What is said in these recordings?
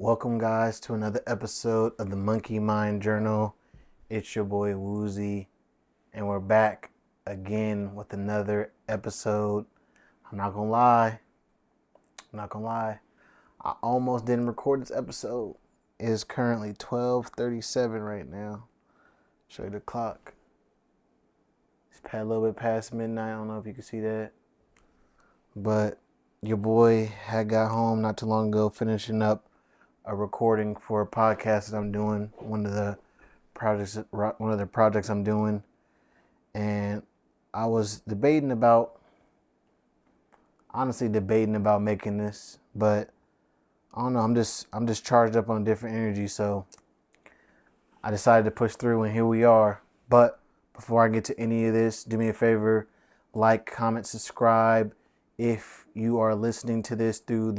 Welcome, guys, to another episode of the Monkey Mind Journal. It's your boy Woozy, and we're back again with another episode. I'm not gonna lie. I almost didn't record this episode. It is currently 12:37 right now. Show you the clock. It's a little bit past midnight. I don't know if you can see that, but your boy had got home not too long ago, finishing up a recording for a podcast that I'm doing, one of the projects I'm doing, and I was debating about making this, but I don't know. I'm just charged up on a different energy, so I decided to push through, and here we are. But before I get to any of this, do me a favor, like, comment, subscribe. If you are listening to this through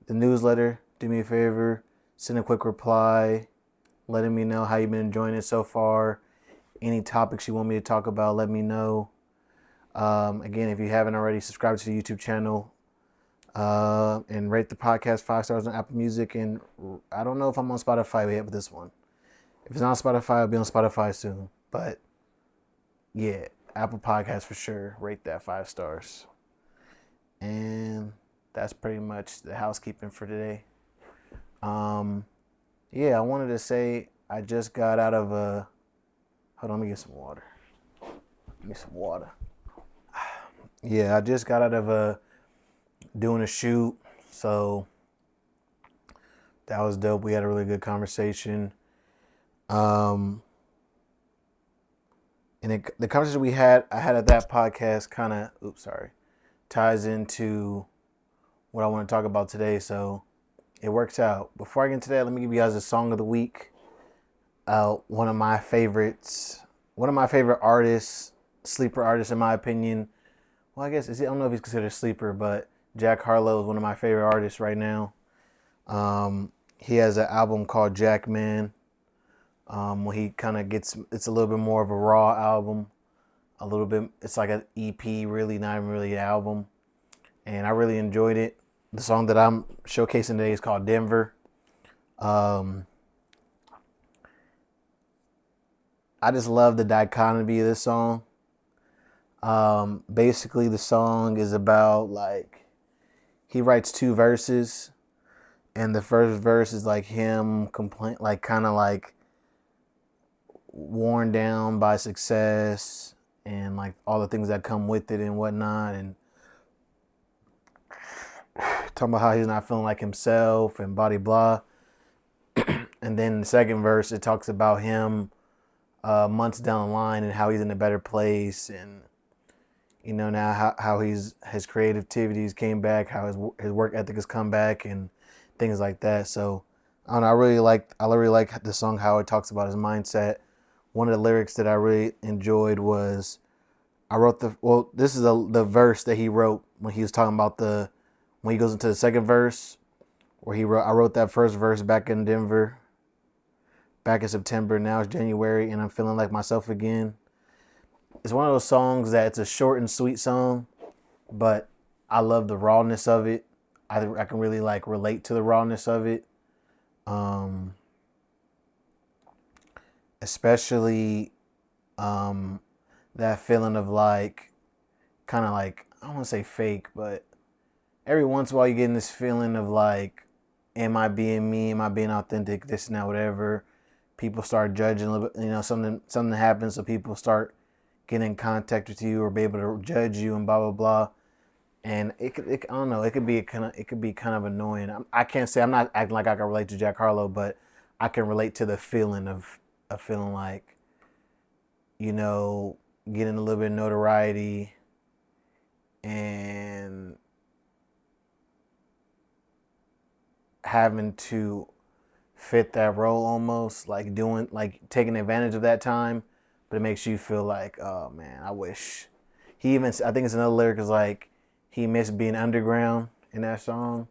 the newsletter, do me a favor, send a quick reply letting me know how you've been enjoying it so far. Any topics you want me to talk about, let me know. Again, if you haven't already, subscribe to the YouTube channel and rate the podcast 5 stars on Apple Music. And I don't know if I'm on Spotify yet with this one. If it's not on Spotify, I'll be on Spotify soon. But yeah, Apple Podcast for sure. Rate that 5 stars. And that's pretty much the housekeeping for today. Yeah, I wanted to say I just got out of a... Hold on, let me get some water. Yeah, I just got out of doing a shoot, so that was dope. We had a really good conversation. And the conversation I had at that podcast kind of, ties into what I want to talk about today, so it works out. Before I get into that, let me give you guys a song of the week. One of my favorite artists, sleeper artists in my opinion. Well, I don't know if he's considered a sleeper, but Jack Harlow is one of my favorite artists right now. He has an album called Jack Man. When he kind of it's a little bit more of a raw album. A little bit, it's like an EP, really, not even really an album. And I really enjoyed it. The song that I'm showcasing today is called Denver. I just love the dichotomy of this song. Basically, the song is about, like, he writes 2 verses, and the first verse is like him kind of like worn down by success and like all the things that come with it and whatnot, and talking about how he's not feeling like himself and blah blah. And then the second verse, it talks about him months down the line and how he's in a better place, and you know, now how his creativities came back, how his work ethic has come back, and things like that. So I don't know, I really like the song, how it talks about his mindset. One of the lyrics that I really enjoyed was, this is the verse that he wrote when he was talking about when he goes into the second verse, where I wrote that first verse back in Denver, back in September. Now it's January and I'm feeling like myself again. It's one of those songs that it's a short and sweet song, but I love the rawness of it. I can really like relate to the rawness of it. Especially that feeling of like, kind of like, I don't want to say fake, but every once in a while you get this feeling of like, am I being me? Am I being authentic? This and that, whatever. People start judging a little bit, you know, something happens, so people start getting in contact with you or be able to judge you and blah blah blah. And I don't know, it could be kind of annoying. I can't say, I'm not acting like I can relate to Jack Harlow, but I can relate to the feeling of feeling like, you know, getting a little bit of notoriety and having to fit that role, almost like taking advantage of that time, but it makes you feel like, oh man, I wish. I think it's another lyric is like, he missed being underground in that song,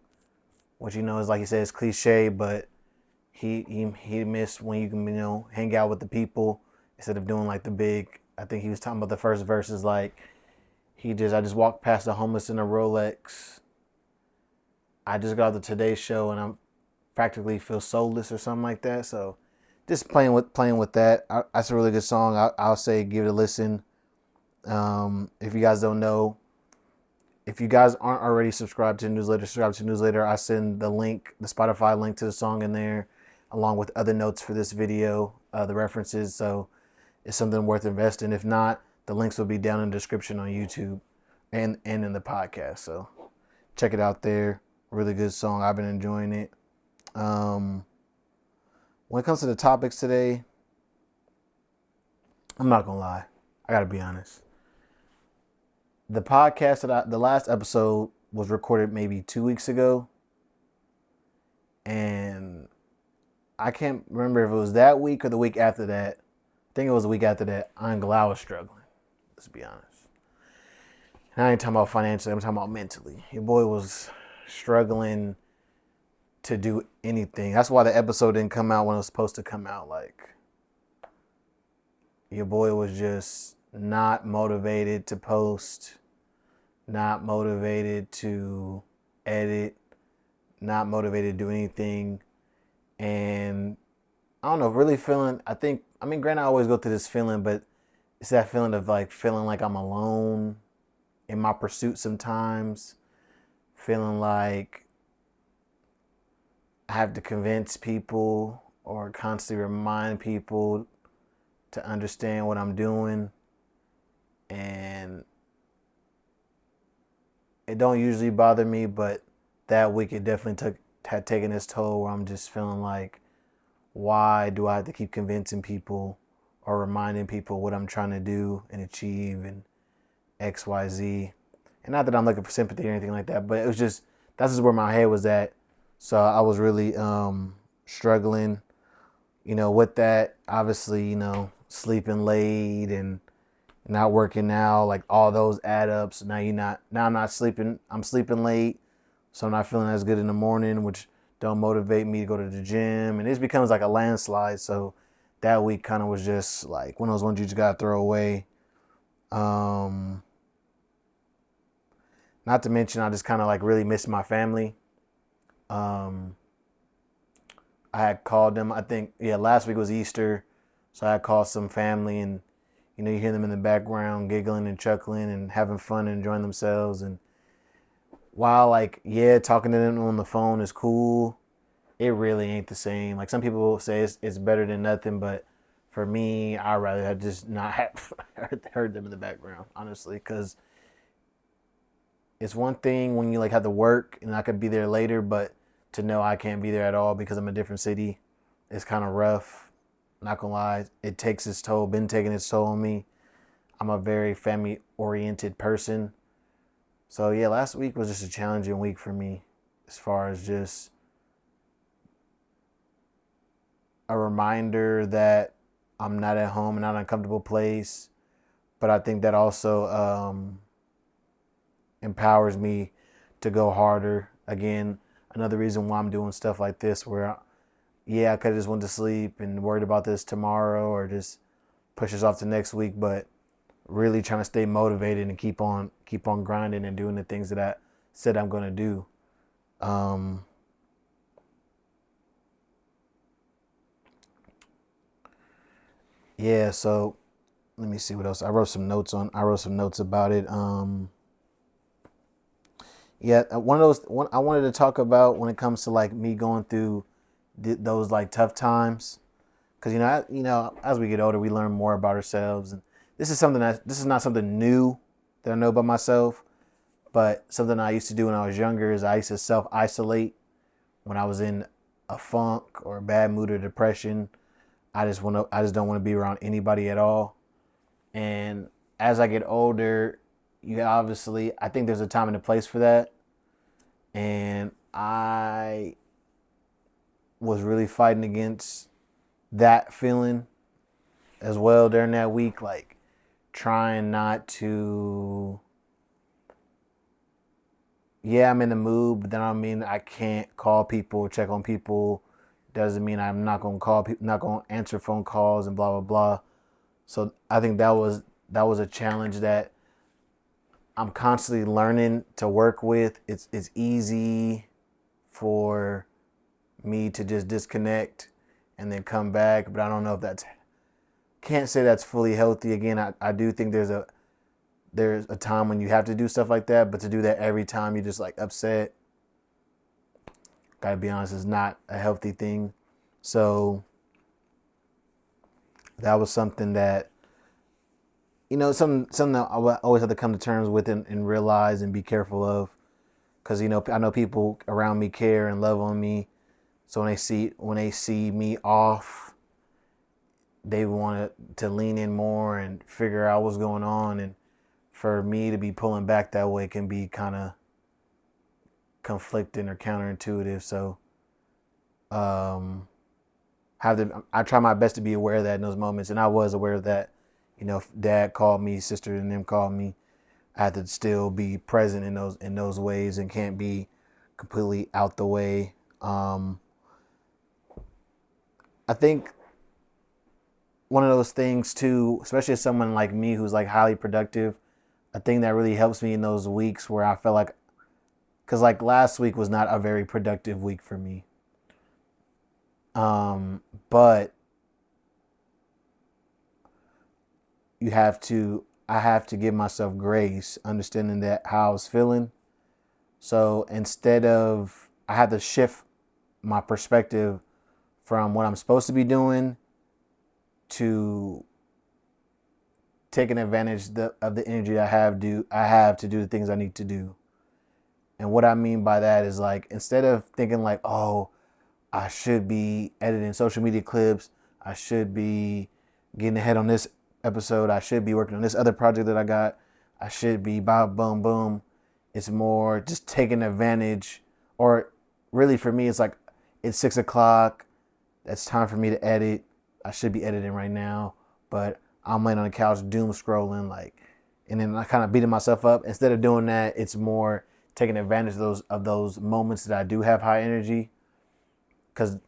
which, you know, is like he says, cliche, but he missed when you can, you know, hang out with the people instead of doing like the big. I think he was talking about the first verse is like, I just walked past the homeless in a Rolex. I just got the Today Show and I'm practically feel soulless or something like that. So just playing with that. That's a really good song. I'll say give it a listen. If you guys don't know, if you guys aren't already subscribed to the newsletter, subscribe to the newsletter. I send the link, the Spotify link to the song in there, along with other notes for this video, the references. So it's something worth investing. If not, the links will be down in the description on YouTube and in the podcast. So check it out there. Really good song. I've been enjoying it. When it comes to the topics today, I'm not gonna lie. I gotta be honest. The podcast the last episode was recorded maybe 2 weeks ago, and I can't remember if it was that week or the week after that. I think it was the week after that. I ain't glad I was struggling. Let's be honest. And I ain't talking about financially. I'm talking about mentally. Your boy was struggling to do anything. That's why the episode didn't come out when it was supposed to come out. Like, your boy was just not motivated to post, not motivated to edit, not motivated to do anything. And I don't know, really feeling, granted, I always go through this feeling, but it's that feeling of like feeling like I'm alone in my pursuit sometimes. Feeling like I have to convince people or constantly remind people to understand what I'm doing. And it don't usually bother me, but that week it definitely had taken its toll, where I'm just feeling like, why do I have to keep convincing people or reminding people what I'm trying to do and achieve and X, Y, Z. And not that I'm looking for sympathy or anything like that, but it was just, that's just where my head was at. So I was really struggling, with that. Obviously, sleeping late and not working out, like all those add up. So now I'm not sleeping. I'm sleeping late, so I'm not feeling as good in the morning, which don't motivate me to go to the gym. And it becomes like a landslide. So that week kind of was just like one of those ones you just gotta throw away. Not to mention, I just kind of like really missed my family. I had called them, I think, last week was Easter. So I had called some family, and, you hear them in the background giggling and chuckling and having fun and enjoying themselves. And while talking to them on the phone is cool, it really ain't the same. Like, some people say it's better than nothing, but for me, I'd rather have just not have heard them in the background, honestly, because it's one thing when you have to work and I could be there later, but to know I can't be there at all because I'm in a different city, it's kind of rough. Not gonna lie, it takes its toll, been taking its toll on me. I'm a very family-oriented person. So yeah, last week was just a challenging week for me, as far as just a reminder that I'm not at home and not in a comfortable place. But I think that also empowers me to go harder. Again, another reason why I'm doing stuff like this, where I could have just went to sleep and worried about this tomorrow or just push this off to next week, but really trying to stay motivated and keep on grinding and doing the things that I said I'm going to do. So let me see what else. I wrote some notes about it. One of those I wanted to talk about when it comes to me going through those tough times, because as we get older, we learn more about ourselves, and this is not something new that I know about myself, but something I used to do when I was younger is I used to self-isolate when I was in a funk or a bad mood or depression. I just don't want to be around anybody at all. And as I get older, I think there's a time and a place for that. And I was really fighting against that feeling as well during that week, trying not to. I'm in the mood, but then I mean I can't call people, check on people. Doesn't mean I'm not gonna call people, not gonna answer phone calls and blah blah blah. So I think that was a challenge that I'm constantly learning to work with. It's easy for me to just disconnect and then come back. But I don't know if can't say that's fully healthy. Again, I do think there's a time when you have to do stuff like that, but to do that every time you're just like upset, gotta be honest, is not a healthy thing. So that was something that, something that I always have to come to terms with and realize and be careful of. Because, I know people around me care and love on me. So when they see me off, they want to lean in more and figure out what's going on. And for me to be pulling back that way can be kind of conflicting or counterintuitive. So I try my best to be aware of that in those moments. And I was aware of that. If dad called me, sister and them called me, I had to still be present in those ways and can't be completely out the way. I think one of those things too, especially as someone like me who's like highly productive, a thing that really helps me in those weeks where I feel like, because like last week was not a very productive week for me. But I have to give myself grace, understanding that how I was feeling. So I had to shift my perspective from what I'm supposed to be doing to taking advantage of the energy I have to do the things I need to do. And what I mean by that is like, instead of thinking like, oh, I should be editing social media clips, I should be getting ahead on this episode, I should be working on this other project that I got, I should be boom, boom. It's more just taking advantage, or really for me, it's like, it's 6 o'clock. That's time for me to edit. I should be editing right now, but I'm laying on the couch doom scrolling, and then I kind of beating myself up. Instead of doing that, it's more taking advantage of those moments that I do have high energy. Because,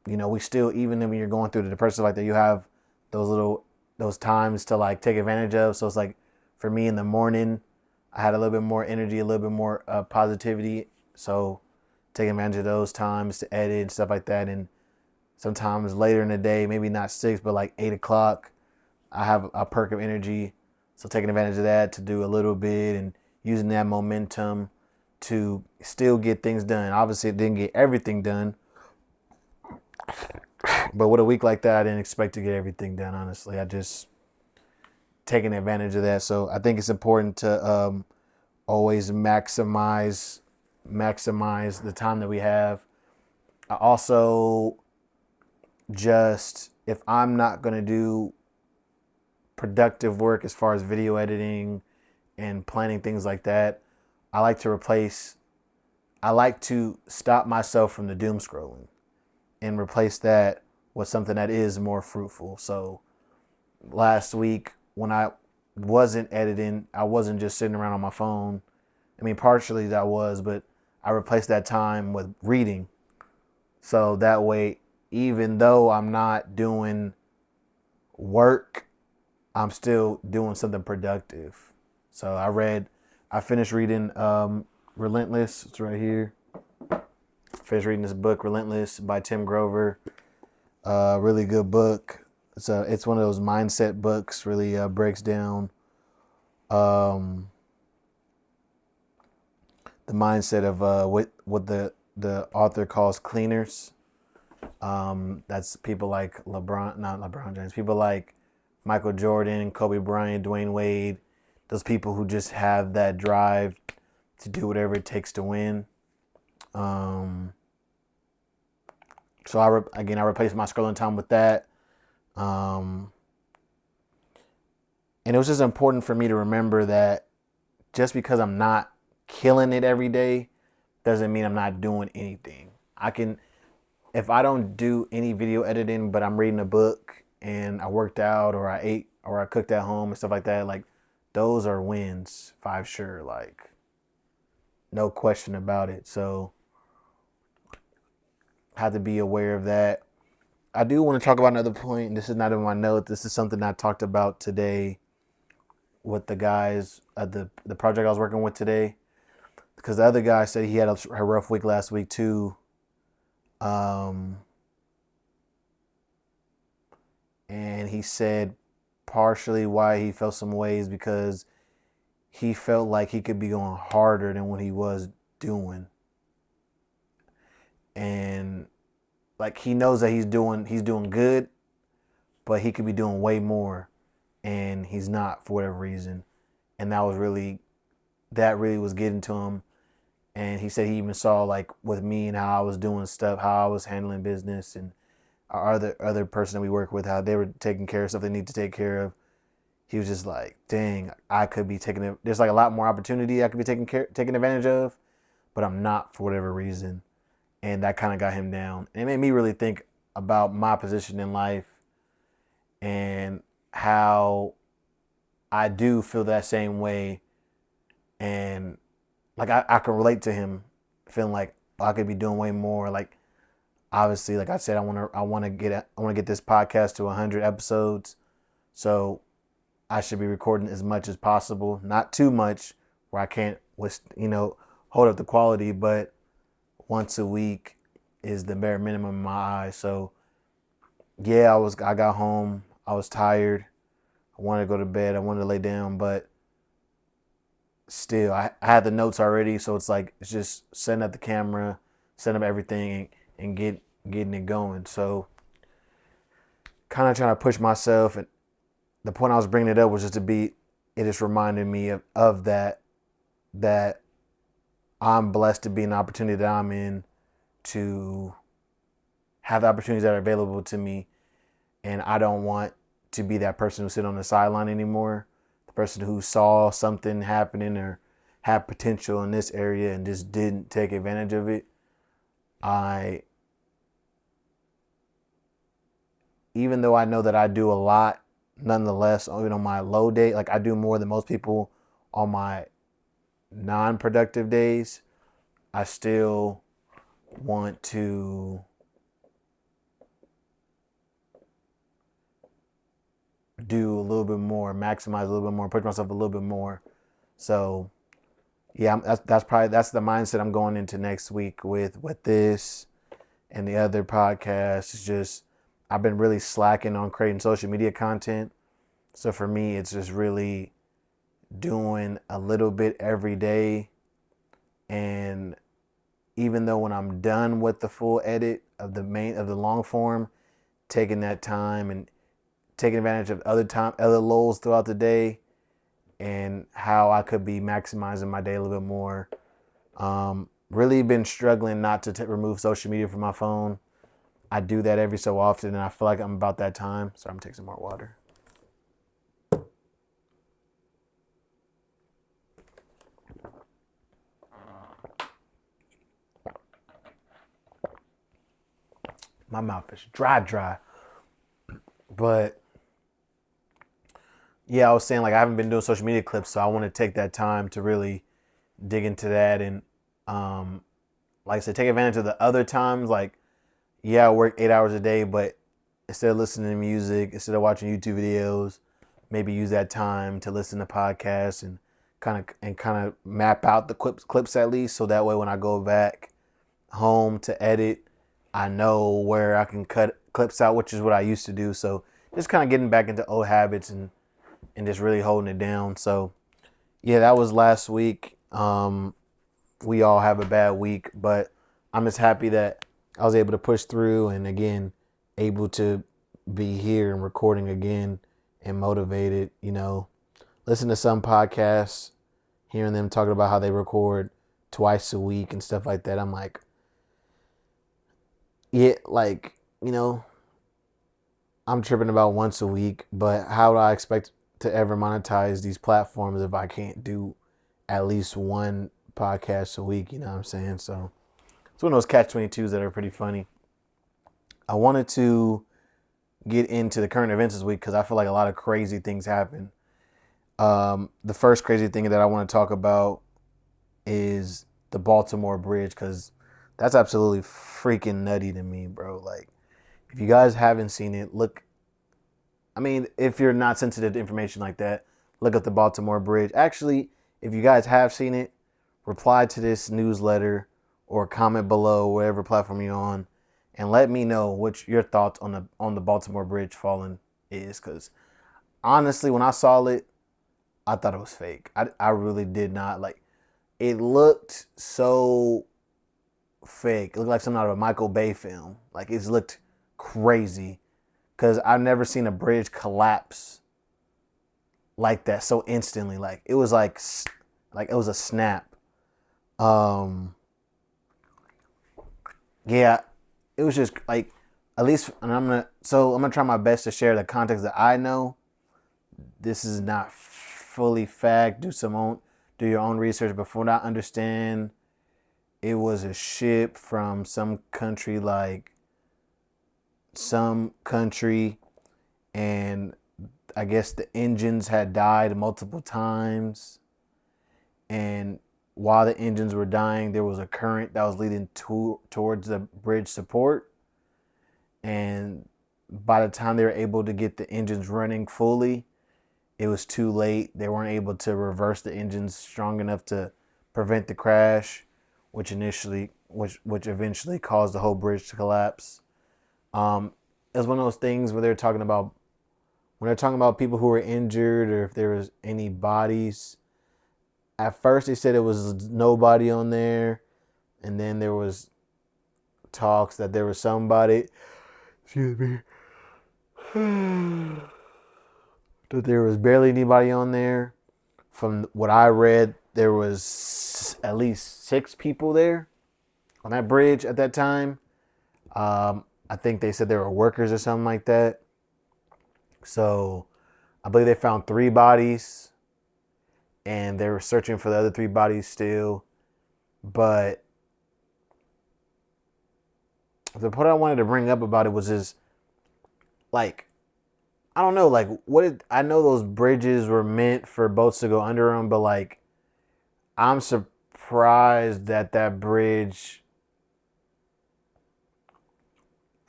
we still, even when you're going through the depression like that, you have those times to like take advantage of. So it's like, for me in the morning, I had a little bit more energy, a little bit more positivity. So taking advantage of those times to edit and stuff like that. And sometimes later in the day, maybe not 6, but like 8 o'clock, I have a perk of energy. So taking advantage of that to do a little bit and using that momentum to still get things done. Obviously, it didn't get everything done. But with a week like that, I didn't expect to get everything done, honestly. I just taking advantage of that. So I think it's important to always maximize the time that we have. I also if I'm not going to do productive work as far as video editing and planning things like that, I like to stop myself from the doom scrolling and replace that with something that is more fruitful. So last week when I wasn't editing, I wasn't just sitting around on my phone. I mean, partially that was, but I replaced that time with reading. So that way, even though I'm not doing work, I'm still doing something productive. So I finished reading Relentless. It's right here. Finished reading this book, Relentless, by Tim Grover. Really good book. It's one of those mindset books. Really breaks down the mindset of what the author calls cleaners. That's people like not LeBron James, people like Michael Jordan, Kobe Bryant, Dwayne Wade, those people who just have that drive to do whatever it takes to win. So I replaced my scrolling time with that. And it was just important for me to remember that just because I'm not killing it every day doesn't mean I'm not doing anything. If I don't do any video editing, but I'm reading a book and I worked out or I ate or I cooked at home and stuff like that, like those are wins, 5 sure, like no question about it. So I have to be aware of that. I do want to talk about another point. This is not in my note. This is something I talked about today with the guys at the project I was working with today. Because the other guy said he had a rough week last week too. Um, and he said partially why he felt some ways because he felt like he could be going harder than what he was doing. And like he knows that he's doing good, but he could be doing way more and he's not for whatever reason. And that really was getting to him. And he said he even saw like with me and how I was doing stuff, how I was handling business, and our other person that we work with, how they were taking care of stuff they need to take care of. He was just like, dang, I could be taking it. There's like a lot more opportunity I could be taking advantage of, but I'm not for whatever reason. And that kind of got him down. And it made me really think about my position in life and how I do feel that same way. And like I can relate to him feeling like I could be doing way more. Like obviously, like I said, I want to get this podcast to 100 episodes. So I should be recording as much as possible, not too much where I can't, hold up the quality, but once a week is the bare minimum in my eyes. So yeah, I got home, I was tired, I wanted to go to bed, I wanted to lay down, but still I had the notes already, so it's just setting up the camera, setting up everything, and getting it going. So kind of trying to push myself, and the point I was bringing it up was it just reminded me of that I'm blessed to be in the opportunity that I'm in, to have the opportunities that are available to me. And I don't want to be that person who sit on the sideline anymore. The person who saw something happening or had potential in this area and just didn't take advantage of it. Even though I know that I do a lot, nonetheless, even on my low day, like I do more than most people on my non-productive days, I still want to do a little bit more, maximize a little bit more, push myself a little bit more. So yeah, that's the mindset I'm going into next week with this and the other podcasts. It's just I've been really slacking on creating social media content. So for me, it's just really doing a little bit every day. And even though when I'm done with the full edit of the long form, taking that time and taking advantage of other lulls throughout the day, and how I could be maximizing my day a little bit more. Really been struggling not to remove social media from my phone. I do that every so often, and I feel like I'm about that time. So I'm gonna take some more water. My mouth is dry. But yeah, I was saying like I haven't been doing social media clips, so I want to take that time to really dig into that and like I said, take advantage of the other times. Like, yeah, I work 8 hours a day, but instead of listening to music, instead of watching YouTube videos, maybe use that time to listen to podcasts and kind of map out the clips at least, so that way when I go back home to edit, I know where I can cut clips out, which is what I used to do. So just kind of getting back into old habits and just really holding it down. So yeah, that was last week. We all have a bad week, but I'm just happy that I was able to push through and again, able to be here and recording again and motivated, listen to some podcasts, hearing them talking about how they record twice a week and stuff like that. I'm like, yeah, like, I'm tripping about once a week, but how do I expect to ever monetize these platforms if I can't do at least one podcast a week? You know what I'm saying? So it's one of those catch-22s that are pretty funny. I wanted to get into the current events this week because I feel like a lot of crazy things happen. The first crazy thing that I want to talk about is the Baltimore Bridge, because that's absolutely freaking nutty to me, bro. Like, if you guys haven't seen it, look. I mean, if you're not sensitive to information like that, look at the Baltimore Bridge. Actually, if you guys have seen it, reply to this newsletter or comment below whatever platform you're on and let me know what your thoughts on the Baltimore Bridge falling is. Because honestly, when I saw it, I thought it was fake. I really did not like. It looked so fake. It looked like something out of a Michael Bay film. Like it looked crazy because I've never seen a bridge collapse like that so instantly. Like it was like it was a snap. Yeah, it was just like at least, and I'm gonna try my best to share the context that I know. This is not fully fact. Do your own research, but from what I understand, it was a ship from some country, and I guess the engines had died multiple times, and while the engines were dying, there was a current that was leading towards the bridge support, and by the time they were able to get the engines running fully, it was too late. They weren't able to reverse the engines strong enough to prevent the crash, which eventually caused the whole bridge to collapse. It was one of those things where when they're talking about people who were injured or if there was any bodies. At first they said it was nobody on there, and then there was talks that there was somebody. Excuse me. That there was barely anybody on there. From what I read, there was at least 6 people there on that bridge at that time. I think they said they were workers or something like that. So I believe they found 3 bodies, and they were searching for the other 3 bodies still. But the point I wanted to bring up about it was just like, I don't know, like I know those bridges were meant for boats to go under them, but like I'm surprised that bridge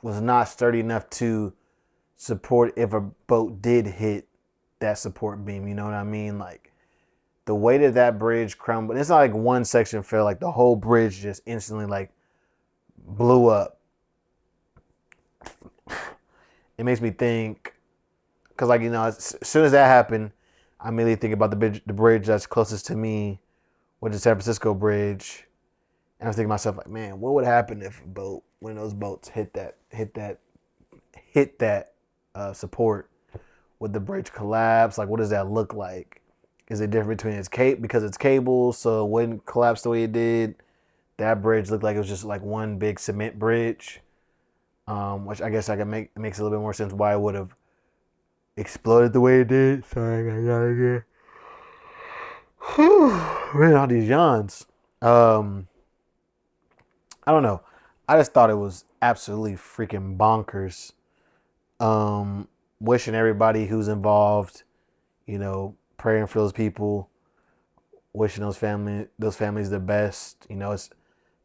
was not sturdy enough to support if a boat did hit that support beam. You know what I mean? Like the way that bridge crumbled, it's not like one section fell, like the whole bridge just instantly like blew up. It makes me think, because like, as soon as that happened, I immediately think about the bridge that's closest to me, which is San Francisco Bridge. And I was thinking to myself, like, man, what would happen if one of those boats hit that support? Would the bridge collapse? Like, what does that look like? Is it different between because it's cables, so it wouldn't collapse the way it did? That bridge looked like it was just like one big cement bridge, which I guess makes a little bit more sense why it would have exploded the way it did. Sorry, I got again. Man, all these yawns. I don't know. I just thought it was absolutely freaking bonkers. Wishing everybody who's involved, praying for those people, wishing those families the best. It's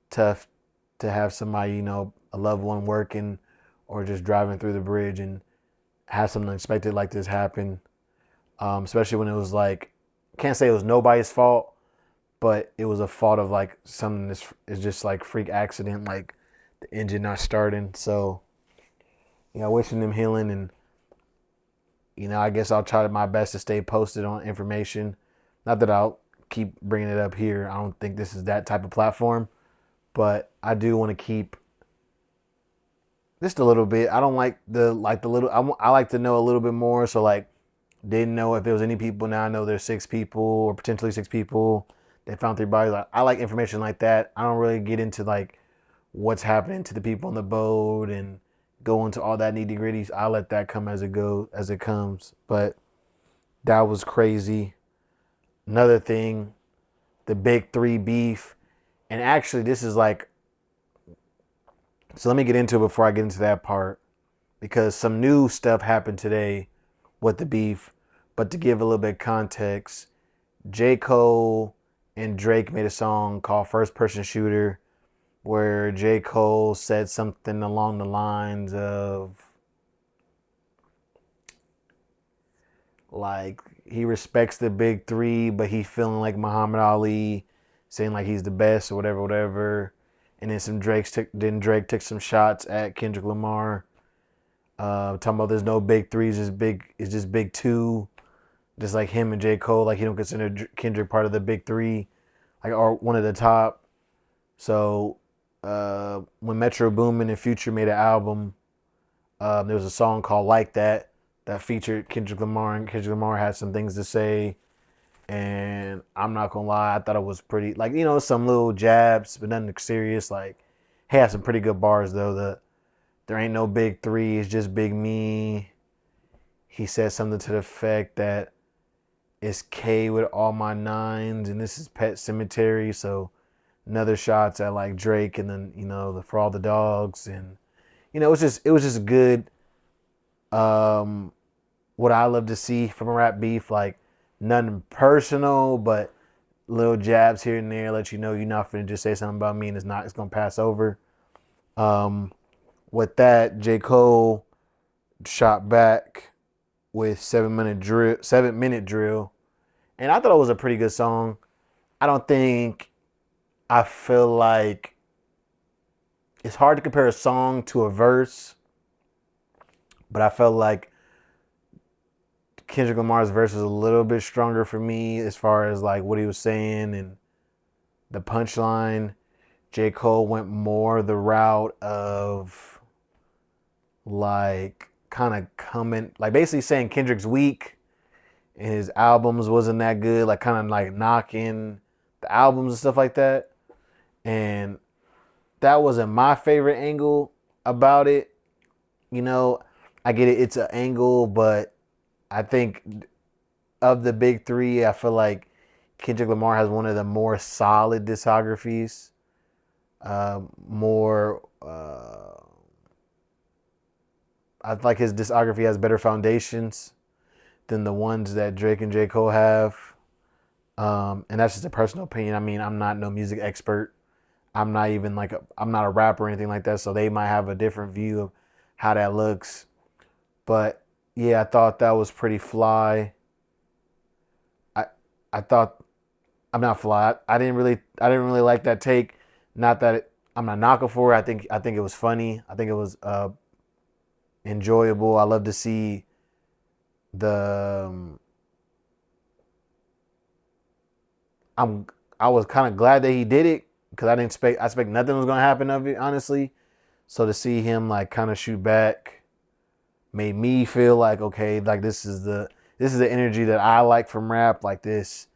tough to have somebody, a loved one working or just driving through the bridge and have something unexpected like this happen. Especially when it was like, can't say it was nobody's fault, but it was a fault of like something that is just like freak accident, like the engine not starting. So, wishing them healing, and I guess I'll try my best to stay posted on information. Not that I'll keep bringing it up here. I don't think this is that type of platform, but I do want to keep just a little bit. I don't like the little. I like to know a little bit more. So like, didn't know if there was any people. Now I know there's 6 people or potentially 6 people. They found 3 bodies. I like information like that. I don't really get into like what's happening to the people on the boat and go into all that nitty gritty. I let that come as it comes. But that was crazy. Another thing, the big 3 beef. And actually this is like, so let me get into it before I get into that part, because some new stuff happened today with the beef. But to give a little bit of context, J. Cole and Drake made a song called First Person Shooter, where J. Cole said something along the lines of like he respects the big 3, but he's feeling like Muhammad Ali, saying like he's the best or whatever. and then Drake took some shots at Kendrick Lamar. Talking about there's no big threes, it's just big two. Just like him and J. Cole, like he don't consider Kendrick part of the big three, like or one of the top. So when Metro Boomin and Future made an album, there was a song called Like That featured Kendrick Lamar, and Kendrick Lamar had some things to say. And I'm not gonna lie, I thought it was pretty, like, some little jabs, but nothing serious. Like, he had some pretty good bars though. There ain't no big three, it's just big me. He said something to the effect that it's K with all my nines, and this is Pet Cemetery. So another shots at like Drake, and then the For All the Dogs, and it was just good. What I love to see from a rap beef, like nothing personal, but little jabs here and there, let you know you're not finna just say something about me and it's gonna pass over. With that, J. Cole shot back with 7-minute drill, and I thought it was a pretty good song. I feel like it's hard to compare a song to a verse, but I felt like Kendrick Lamar's verse was a little bit stronger for me as far as like what he was saying and the punchline. J. Cole went more the route of like kind of coming, like basically saying Kendrick's weak and his albums wasn't that good, like kind of like knocking the albums and stuff like that. And that wasn't my favorite angle about it. I get it, it's an angle, but I think of the big three, I feel like Kendrick Lamar has one of the more solid discographies. I feel like his discography has better foundations than the ones that Drake and J. Cole have. And that's just a personal opinion. I mean, I'm not no music expert. I'm not even I'm not a rapper or anything like that. So they might have a different view of how that looks. But yeah, I thought that was pretty fly. I thought I'm not fly. I didn't really like that take. Not that I'm not knocking for it. I think it was funny. I think it was enjoyable. I love to see the. I was kind of glad that he did it because I expect nothing was gonna happen of it, honestly. So to see him like kind of shoot back made me feel like, okay, like this is the energy that I like from rap. Like this,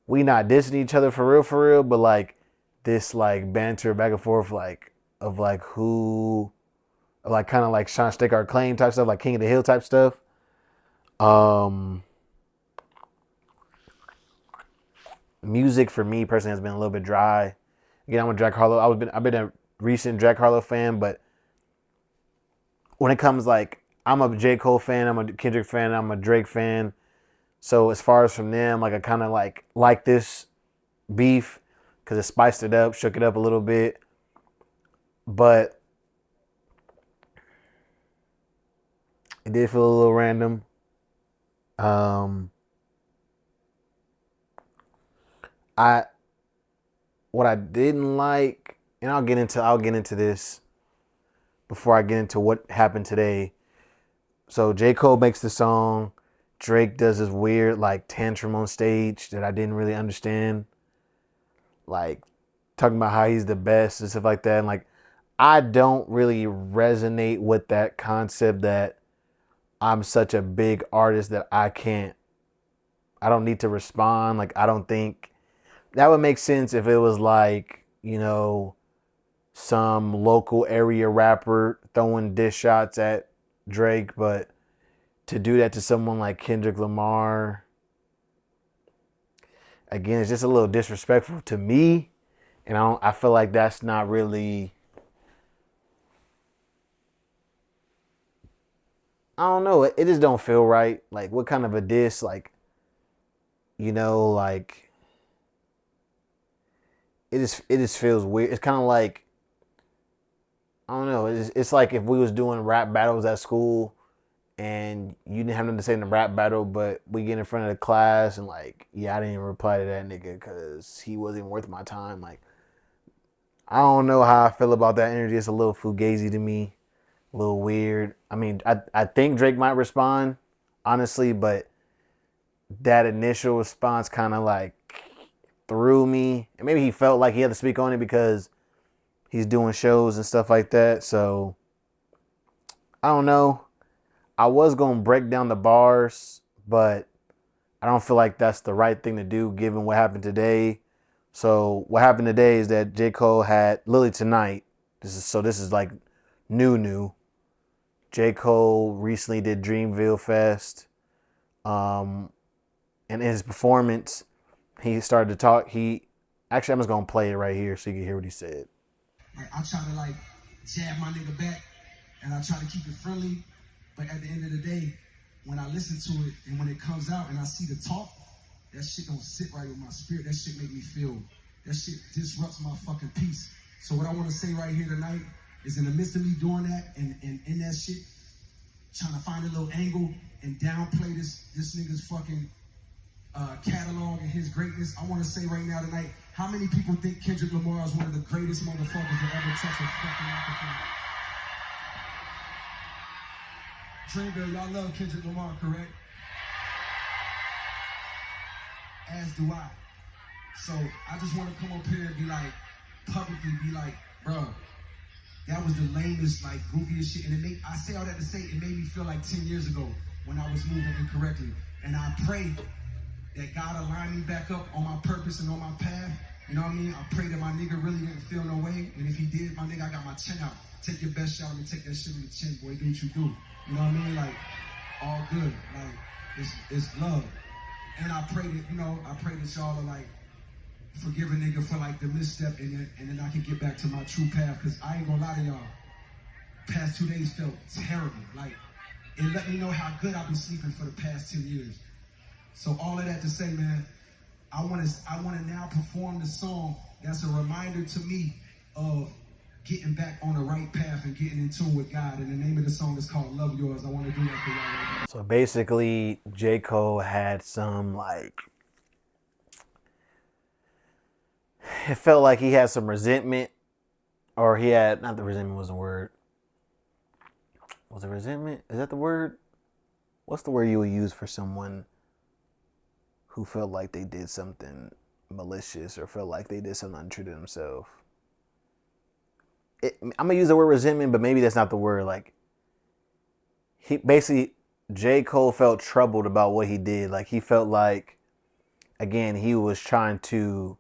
we not dissing each other for real, but like this like banter back and forth, like of like who, like kind of like trying to stake our claim type stuff, like King of the Hill type stuff. Music for me personally has been a little bit dry. Again, I'm a Jack Harlow. I've been a recent Jack Harlow fan, but when it comes like I'm a J. Cole fan, I'm a Kendrick fan, I'm a Drake fan. So as far as from them, like I kind of like this beef because it spiced it up, shook it up a little bit. But it did feel a little random. What I didn't like, and I'll get into this before I get into what happened today. So J. Cole makes the song. Drake does this weird like tantrum on stage that I didn't really understand. Like talking about how he's the best and stuff like that. And like I don't really resonate with that concept that I'm such a big artist that I don't need to respond. Like I don't think that would make sense if it was like, some local area rapper throwing diss shots at Drake, but to do that to someone like Kendrick Lamar, again, it's just a little disrespectful to me, and I feel like that's not really. I don't know. It just don't feel right. Like, what kind of a diss? Like, like it just feels weird. It's kind of like I don't know. It's like if we was doing rap battles at school and you didn't have nothing to say in the rap battle, but we get in front of the class and like, yeah, I didn't even reply to that nigga because he wasn't worth my time. Like, I don't know how I feel about that energy. It's a little fugazi to me, a little weird. I mean, I think Drake might respond, honestly, but that initial response kind of like threw me. And maybe he felt like he had to speak on it because he's doing shows and stuff like that. So I don't know. I was going to break down the bars, but I don't feel like that's the right thing to do given what happened today. So what happened today is that J. Cole had literally tonight. This is like new. J. Cole recently did Dreamville Fest. And in his performance, he started to talk. I'm just gonna play it right here so you can hear what he said. I try to like jab my nigga back, and I try to keep it friendly. But at the end of the day, when I listen to it and when it comes out and I see the talk, that shit don't sit right with my spirit. That shit make me feel. That shit disrupts my fucking peace. So what I want to say right here tonight is, in the midst of me doing that and in that shit, trying to find a little angle and downplay this nigga's fucking catalog and his greatness, I want to say right now tonight, how many people think Kendrick Lamar is one of the greatest motherfuckers to ever touch a fucking microphone? Dreamville, y'all love Kendrick Lamar, correct? As do I. So I just want to come up here and be like, publicly be like, bro, that was the lamest, like, goofiest shit. And I say all that to say, it made me feel like 10 years ago when I was moving incorrectly. And I pray that God align me back up on my purpose and on my path. You know what I mean? I pray that my nigga really didn't feel no way. And if he did, my nigga, I got my chin out. Take your best shot and take that shit in the chin, boy. Do what you do. You know what I mean? Like, all good. Like, it's love. And I pray that, I pray that y'all are like, forgive a nigga for like the misstep, and then I can get back to my true path. Cause I ain't gonna lie to y'all, past 2 days felt terrible. Like, it let me know how good I've been sleeping for the past 10 years. So all of that to say, man, I wanna now perform the song that's a reminder to me of getting back on the right path and getting in tune with God. And the name of the song is called Love Yours. I wanna do that for y'all right now. So basically, J. Cole had some, like, it felt like he had some resentment, or he had, not the resentment was the word. Was it resentment? Is that the word? What's the word you would use for someone who felt like they did something malicious or felt like they did something untrue to themselves? I'm going to use the word resentment, but maybe that's not the word. Like, he basically, J. Cole felt troubled about what he did. Like, he felt like, again, he was trying to,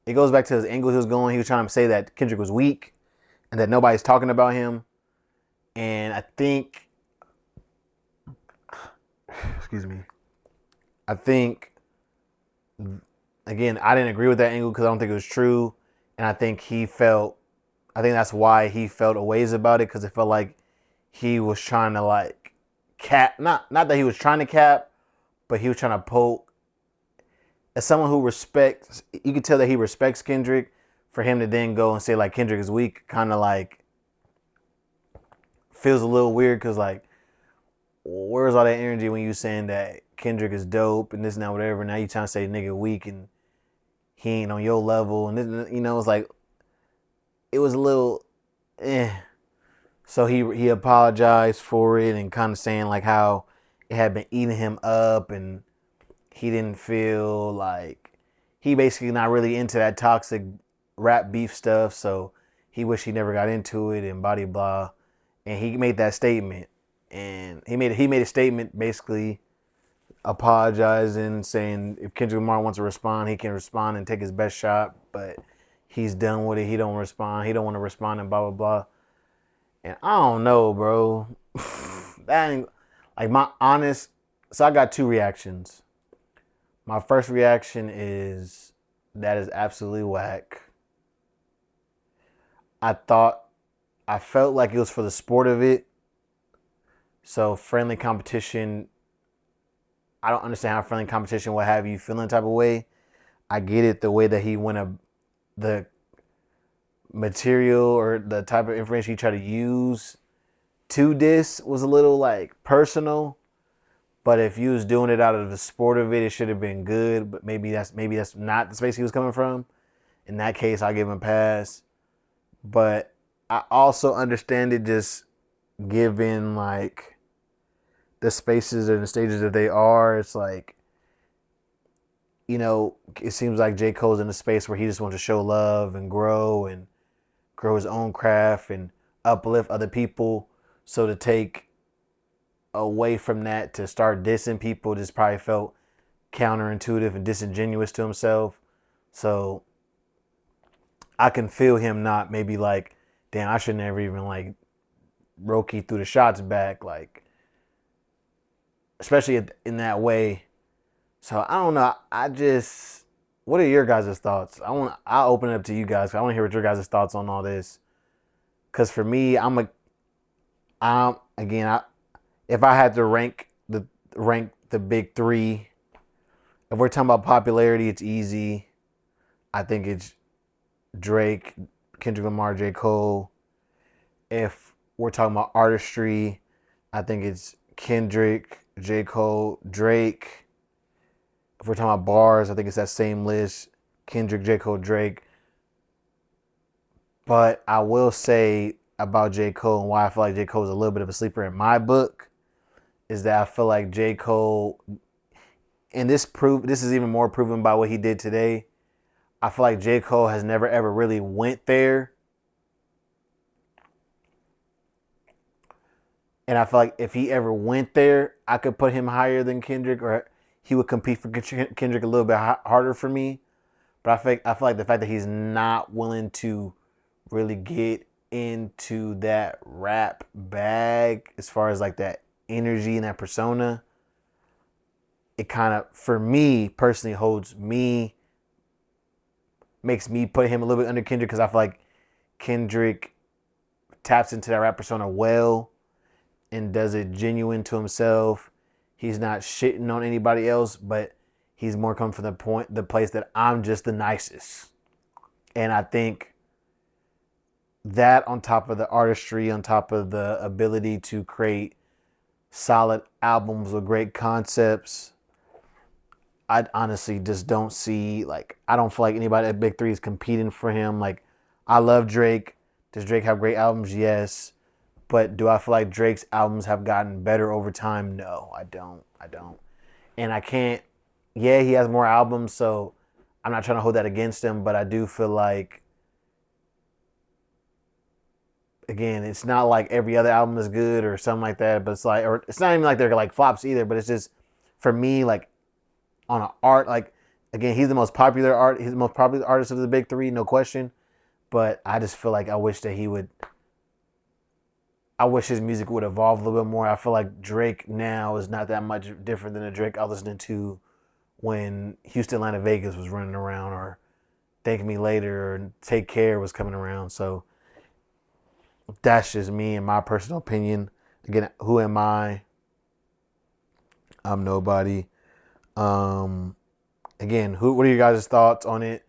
it goes back to his angle he was going. He was trying to say that Kendrick was weak and that nobody's talking about him. And I think, excuse me, I think, again, I didn't agree with that angle because I don't think it was true. And I think that's why he felt a ways about it, because it felt like he was trying to, like, cap, not that he was trying to cap, but he was trying to poke. As someone who respects, you can tell that he respects Kendrick, for him to then go and say, like, Kendrick is weak, kind of, like, feels a little weird, because, like, where's all that energy when you saying that Kendrick is dope and this and that, whatever? Now you trying to say nigga weak and he ain't on your level, and this, it's like, it was a little, So he apologized for it and kind of saying like how it had been eating him up, and he didn't feel like, he basically not really into that toxic rap beef stuff, so he wished he never got into it and blah blah. And he made that statement, and he made a statement basically apologizing, saying if Kendrick Lamar wants to respond, he can respond and take his best shot, but he's done with it. He don't respond. He don't want to respond and blah blah blah. And I don't know, bro. That ain't like my honest. So I got two reactions. My first reaction is that is absolutely whack. I felt like it was for the sport of it. So friendly competition, I don't understand how friendly competition will have you feeling type of way. I get it, the way that he went the material or the type of information he tried to use to this was a little like personal. But if you was doing it out of the sport of it, it should have been good. But maybe that's not the space he was coming from. in that case, I give him a pass. But I also understand it just given like the spaces and the stages that they are. It's like, you know, it seems like J. Cole's in a space where he just wants to show love and grow his own craft and uplift other people. So to take away from that to start dissing people just probably felt counterintuitive and disingenuous to himself. So I can feel him not maybe like, damn, I should never even like Roki threw the shots back, like especially in that way. So I don't know. What are your guys' thoughts? I'll open it up to you guys. I want to hear what your guys' thoughts on all this. Cause for me, if I had to rank the big three, if we're talking about popularity, it's easy. I think it's Drake, Kendrick Lamar, J. Cole. If we're talking about artistry, I think it's Kendrick, J. Cole, Drake. If we're talking about bars, I think it's that same list. Kendrick, J. Cole, Drake. But I will say about J. Cole and why I feel like J. Cole is a little bit of a sleeper in my book is that I feel like J. Cole, and this is even more proven by what he did today. I feel like J. Cole has never ever really went there. And I feel like if he ever went there, I could put him higher than Kendrick, or he would compete for Kendrick a little bit harder for me. But I feel like the fact that he's not willing to really get into that rap bag as far as like that energy and that persona, it kind of, for me personally, makes me put him a little bit under Kendrick because I feel like Kendrick taps into that rap persona well and does it genuine to himself. He's not shitting on anybody else, but he's more coming from the place that I'm just the nicest. And I think that on top of the artistry, on top of the ability to create solid albums with great concepts, I honestly just don't see, like, I don't feel like anybody at Big Three is competing for him. Like, I love Drake. Does Drake have great albums? Yes. But do I feel like Drake's albums have gotten better over time? No, I don't. And I can't, yeah, he has more albums, so I'm not trying to hold that against him, but I do feel like, again, it's not like every other album is good or something like that, but it's like, or it's not even like they're like flops either, but it's just, for me, like, on an art, like, again, he's the most popular artist of the Big Three, no question, but I just feel like I wish his music would evolve a little bit more. I feel like Drake now is not that much different than the Drake I was listening to when Houston, Atlanta, Vegas was running around, or Thank Me Later, or Take Care was coming around. So that's just me and my personal opinion. Again, who am I? I'm nobody. Again, what are your guys' thoughts on it?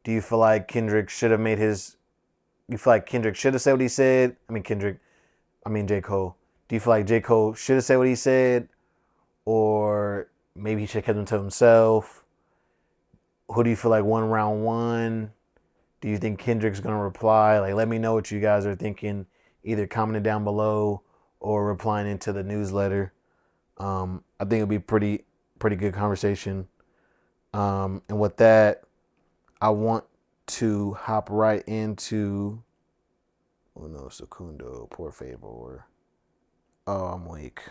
Do you feel like Kendrick should have you feel like Kendrick should have said what he said? J. Cole. Do you feel like J. Cole should have said what he said? Or maybe he should have kept them to himself? Who do you feel like won round one? Do you think Kendrick's going to reply? Like, let me know what you guys are thinking. Either commenting down below or replying into the newsletter. I think it'll be pretty good conversation. And with that, I want to hop right into Uno Secundo, por favor. Oh, I'm weak.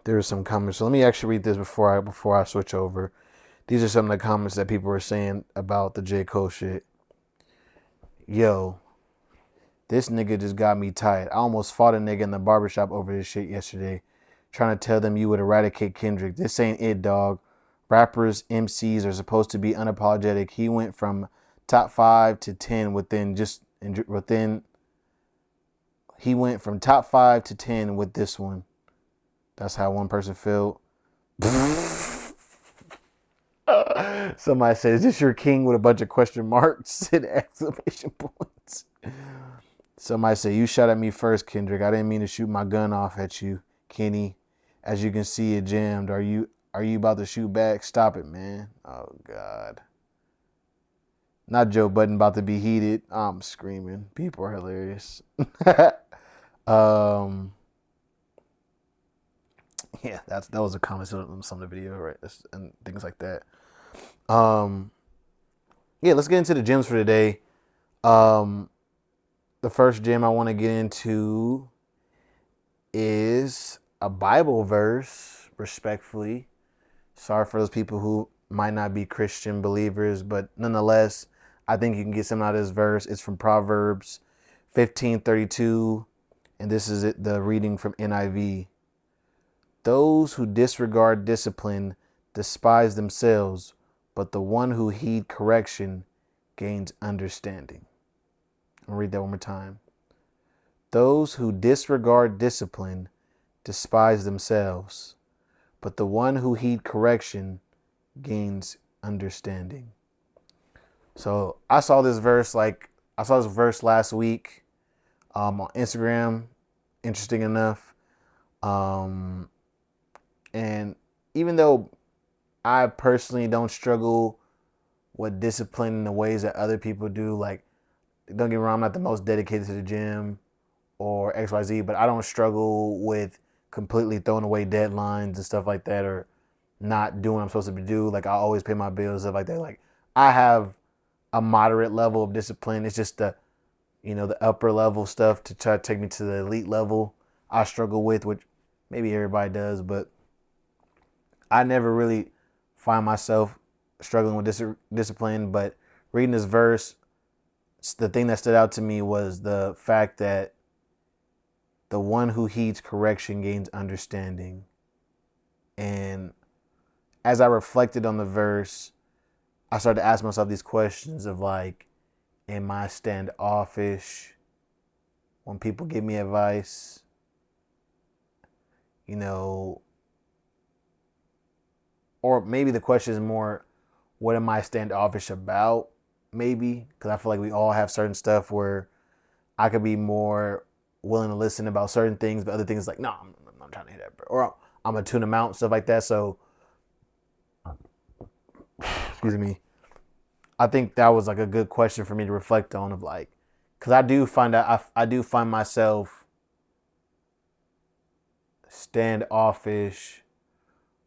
There are some comments. So let me actually read this before I switch over. These are some of the comments that people are saying about the J. Cole shit. Yo, this nigga just got me tight. I almost fought a nigga in the barbershop over this shit yesterday, trying to tell them you would eradicate Kendrick. This ain't it, dog. Rappers, MCs are supposed to be unapologetic. He went from top 5 to 10 He went from top 5 to 10 with this one. That's how one person felt. Somebody said, "Is this your king?" with a bunch of question marks and exclamation points. Somebody said, "You shot at me first, Kendrick. I didn't mean to shoot my gun off at you, Kenny. As you can see, it jammed. Are you about to shoot back? Stop it, man." Oh, God. Not Joe Budden about to be heated. I'm screaming. People are hilarious. um, yeah, that was a comment on some of the video, right? And things like that. Yeah, let's get into the gems for today. The first gem I want to get into is a Bible verse, respectfully. Sorry for those people who might not be Christian believers, but nonetheless, I think you can get something out of this verse. It's from Proverbs 15:32, and this is the reading from NIV. Those who disregard discipline despise themselves, but the one who heed correction gains understanding. I'll read that one more time. Those who disregard discipline despise themselves, but the one who heed correction gains understanding. So I saw this verse last week on Instagram. Interesting enough. And even though I personally don't struggle with discipline in the ways that other people do, like, don't get me wrong, I'm not the most dedicated to the gym or XYZ, but I don't struggle with completely throwing away deadlines and stuff like that, or not doing what I'm supposed to do. Like, I always pay my bills, stuff like that. Like, I have a moderate level of discipline. It's just the upper level stuff to try to take me to the elite level I struggle with, which maybe everybody does, but I never really find myself struggling with discipline. But reading this verse, the thing that stood out to me was the fact that the one who heeds correction gains understanding. And as I reflected on the verse, I started to ask myself these questions of, like, am I standoffish when people give me advice? Or maybe the question is more, what am I standoffish about? Maybe, because I feel like we all have certain stuff where I could be more willing to listen about certain things, but other things like, no, I'm not trying to hear that, bro. Or I'm gonna tune them out and stuff like that. So, excuse me. I think that was like a good question for me to reflect on, of like, because I do find myself standoffish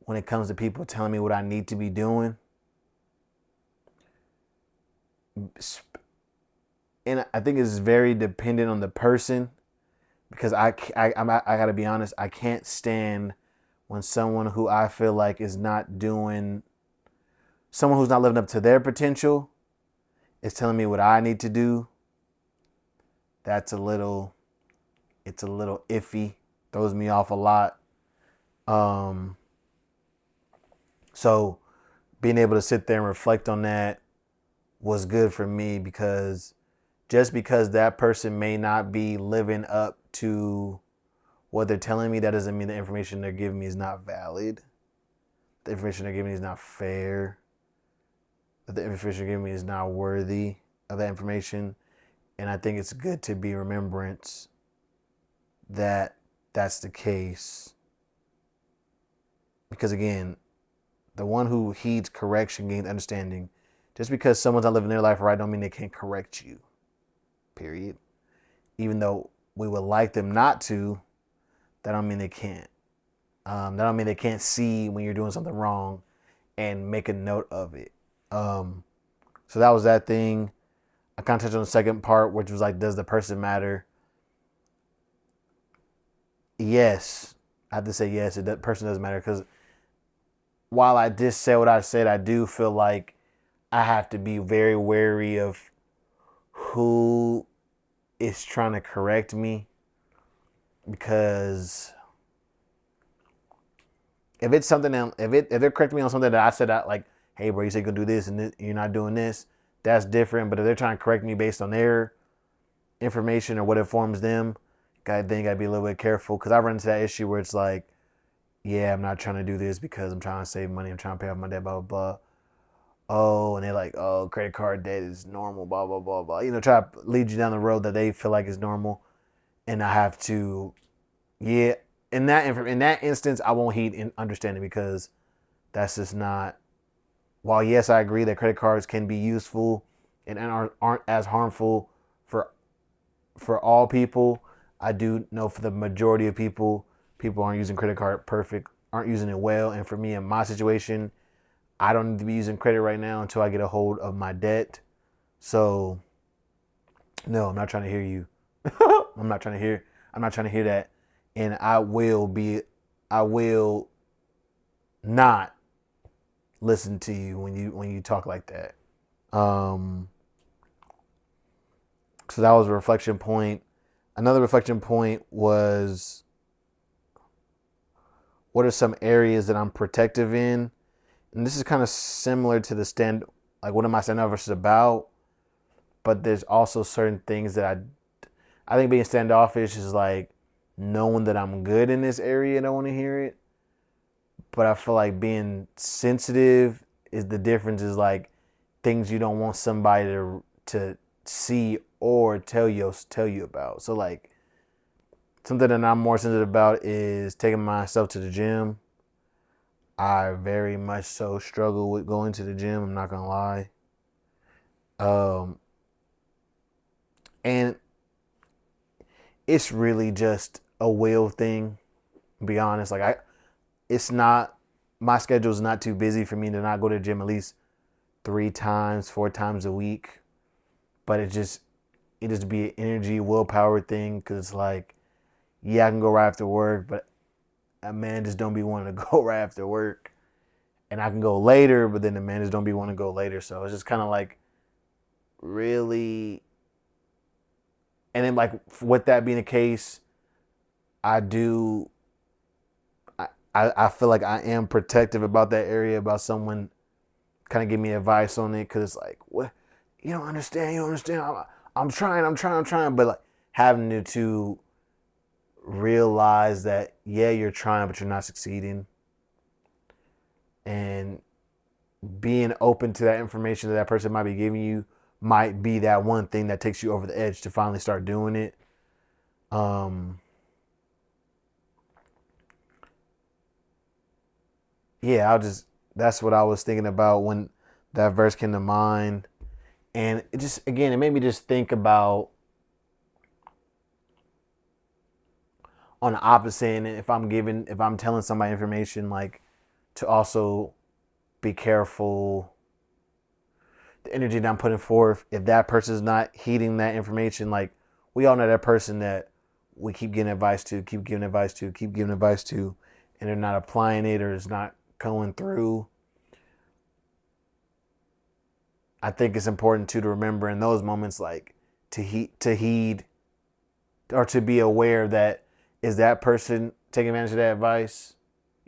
when it comes to people telling me what I need to be doing. And I think it's very dependent on the person, because I got to be honest, I can't stand when someone who I feel like is not doing, someone who's not living up to their potential is telling me what I need to do. It's a little iffy, throws me off a lot. So being able to sit there and reflect on that was good for me, because just because that person may not be living up to what they're telling me, that doesn't mean the information they're giving me is not valid. The information they're giving me is not fair. That the information they're giving me is not worthy of that information. And I think it's good to be in remembrance that that's the case. Because again, the one who heeds correction gains understanding. Just because someone's not living their life right don't mean they can't correct you. Period. Even though we would like them not to, that don't mean they can't. That don't mean they can't see when you're doing something wrong and make a note of it. So that was that thing. I kind of touched on the second part, which was like, does the person matter? Yes. I have to say yes, that person doesn't matter, because while I did say what I said, I do feel like I have to be very wary of who is trying to correct me, because if it's something that, if they're correcting me on something that I said, like, hey bro, you said you're gonna do this and you're not doing this, that's different. But if they're trying to correct me based on their information or what informs them, I think I'd be a little bit careful, because I run into that issue where it's like, yeah, I'm not trying to do this because I'm trying to save money, I'm trying to pay off my debt, blah, blah, blah. Oh, and they're like, oh, credit card debt is normal, blah, blah, blah, blah. Try to lead you down the road that they feel like is normal. And I have to, yeah, in that instance, I won't heed in understanding, because that's just not, while yes, I agree that credit cards can be useful and aren't as harmful for all people. I do know for the majority of people aren't using credit card aren't using it well. And for me, in my situation, I don't need to be using credit right now until I get a hold of my debt. So, no, I'm not trying to hear you. I'm not trying to hear that. And I will not listen to you when you talk like that. So that was a reflection point. Another reflection point was, what are some areas that I'm protective in? And this is kind of similar to like what am I standoffish about? But there's also certain things that I think being standoffish is like knowing that I'm good in this area and I want to hear it. But I feel like being sensitive is the difference, is like things you don't want somebody to see or tell you about. So like something that I'm more sensitive about is taking myself to the gym. I very much so struggle with going to the gym. I'm not gonna lie. And it's really just a will thing. To be honest, like it's not, my schedule is not too busy for me to not go to the gym at least 4 times a week. But it just be an energy, willpower thing. Cause it's like, yeah, I can go right after work, but a man just don't be wanting to go right after work. And I can go later, but then the man just don't be wanting to go later. So it's just kind of like, really. And then like, with that being the case, I feel like I am protective about that area, about someone kind of give me advice on it. Cause it's like, what? You don't understand. I'm trying. But like having to realize that, yeah, you're trying, but you're not succeeding. And being open to that information that person might be giving you might be that one thing that takes you over the edge to finally start doing it. Yeah, that's what I was thinking about when that verse came to mind. And it made me just think about on the opposite end, if I'm telling somebody information, like to also be careful the energy that I'm putting forth. If that person's not heeding that information, like we all know that person that we keep giving advice to, and they're not applying it or it's not going through. I think it's important too to remember in those moments, like to heed or to be aware that, is that person taking advantage of that advice?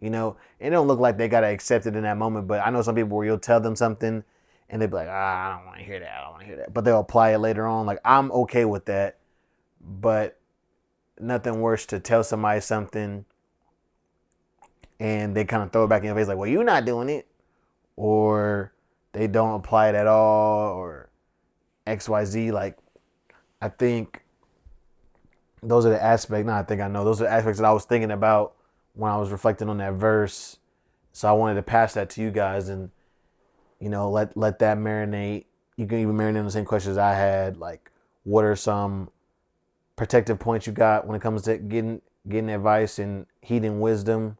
You know, it don't look like they gotta accept it in that moment, but I know some people where you'll tell them something and they'll be like, I don't want to hear that. But they'll apply it later on. Like, I'm okay with that, but nothing worse to tell somebody something and they kind of throw it back in your face like, well, you're not doing it, or they don't apply it at all, or XYZ. Like, I think those are the aspects. Those are the aspects that I was thinking about when I was reflecting on that verse. So I wanted to pass that to you guys and, let that marinate. You can even marinate on the same questions I had. Like, what are some protective points you got when it comes to getting advice and heeding wisdom,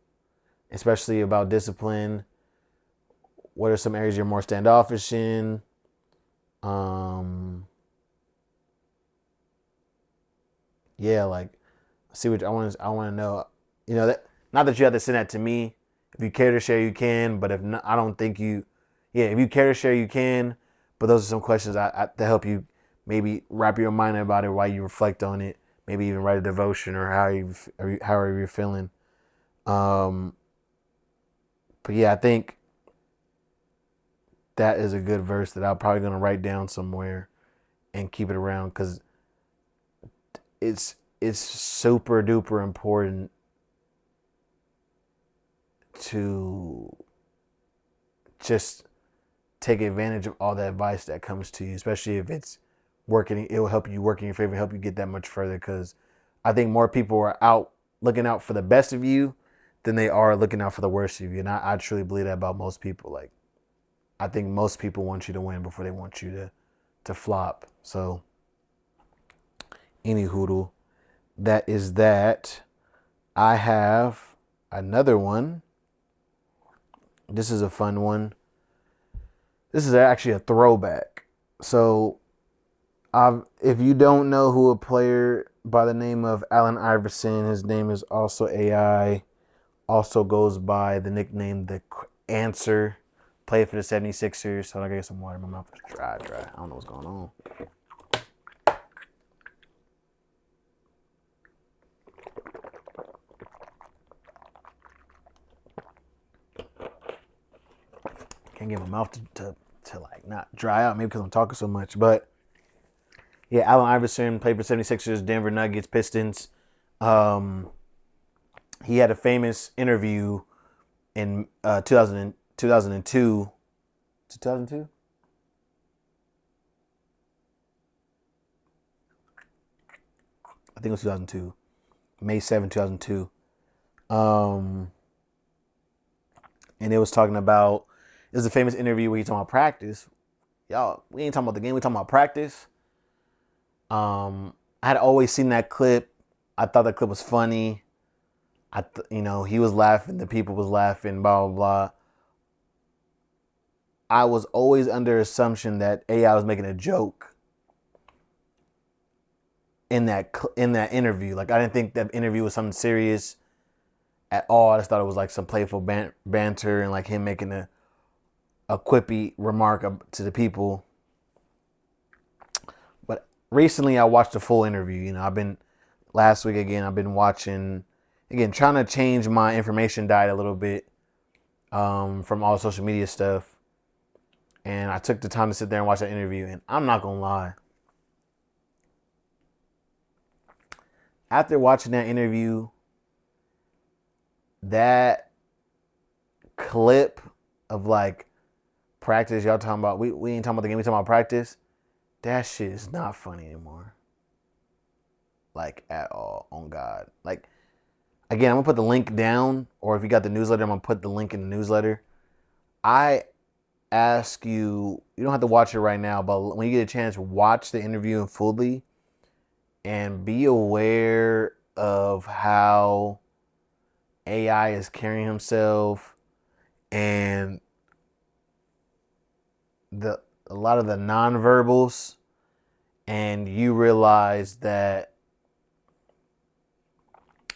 especially about discipline? What are some areas you're more standoffish in? Yeah, like, see what I want to know. That, not that you have to send that to me. If you care to share, you can. But if not, I don't think you. Yeah, if you care to share, you can. But those are some questions to help you maybe wrap your mind about it while you reflect on it. Maybe even write a devotion or however you're feeling. But yeah, I think that is a good verse that I'm probably gonna write down somewhere and keep it around, because it's super duper important to just take advantage of all the advice that comes to you, especially if it's working. It will help you work in your favor, help you get that much further, because I think more people are out looking out for the best of you than they are looking out for the worst of you. And I truly believe that about most people. Like, I think most people want you to win before they want you to flop. So, any hoodle, that is that. I have another one. This is a fun one. This is actually a throwback. So, if you don't know who a player by the name of Allen Iverson, his name is also AI, also goes by the nickname The Answer, played for the 76ers. So I gotta get some water. My mouth is dry. I don't know what's going on. Can't get my mouth to like not dry out, maybe because I'm talking so much. But yeah, Allen Iverson played for 76ers, Denver Nuggets, Pistons. He had a famous interview in 2002. 2002? I think it was 2002. May 7, 2002. And it was talking about, it was a famous interview where he's talking about practice. Y'all, we ain't talking about the game, we talking about practice. I had always seen that clip. I thought that clip was funny. He was laughing, the people was laughing, blah, blah, blah. I was always under assumption that AI was making a joke in that interview. Like, I didn't think that interview was something serious at all. I just thought it was like some playful banter and like him making a quippy remark to the people. But recently I watched the full interview. Last week again, I've been watching, again, trying to change my information diet a little bit from all the social media stuff. And I took the time to sit there and watch that interview. And I'm not going to lie. After watching that interview, that clip of like practice, y'all talking about, we ain't talking about the game, we talking about practice. That shit is not funny anymore. Like, at all, on God. Like, again, I'm going to put the link down, or if you got the newsletter, I'm going to put the link in the newsletter. I ask you, you don't have to watch it right now, but when you get a chance, watch the interview fully and be aware of how AI is carrying himself and a lot of the nonverbals, and you realize that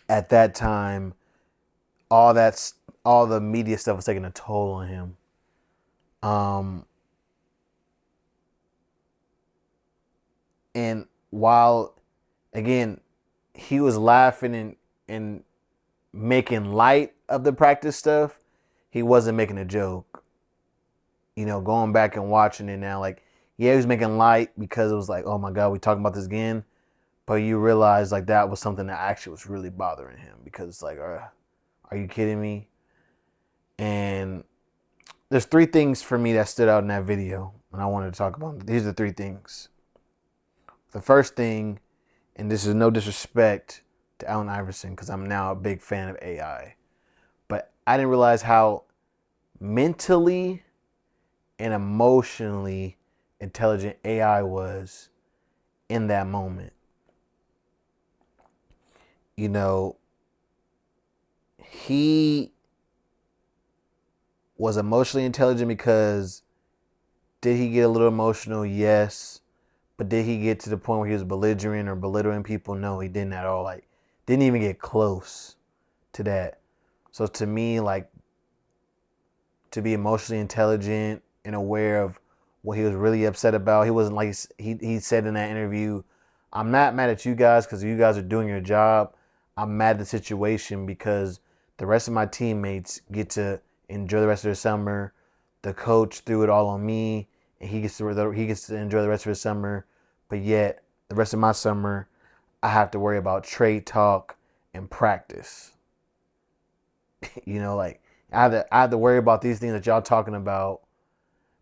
at that time, all the media stuff was taking a toll on him. And while, again, he was laughing and making light of the practice stuff, he wasn't making a joke. Going back and watching it now, like, yeah, he was making light because it was like, oh my God, we talking about this again. But you realize like that was something that actually was really bothering him, because it's like, are you kidding me? And there's 3 things for me that stood out in that video, and I wanted to talk about. These are 3 things. The first thing, and this is no disrespect to Allen Iverson, because I'm now a big fan of AI, but I didn't realize how mentally and emotionally intelligent AI was in that moment. He was emotionally intelligent because, did he get a little emotional? Yes. But did he get to the point where he was belligerent or belittling people? No, he didn't at all. Like, didn't even get close to that. So to me, like, to be emotionally intelligent and aware of what he was really upset about, he wasn't like, he said in that interview, I'm not mad at you guys because you guys are doing your job. I'm mad at the situation because the rest of my teammates get to enjoy the rest of their summer. The coach threw it all on me, and he gets to enjoy the rest of his summer. But yet, the rest of my summer, I have to worry about trade talk and practice. Like, I have to worry about these things that y'all talking about,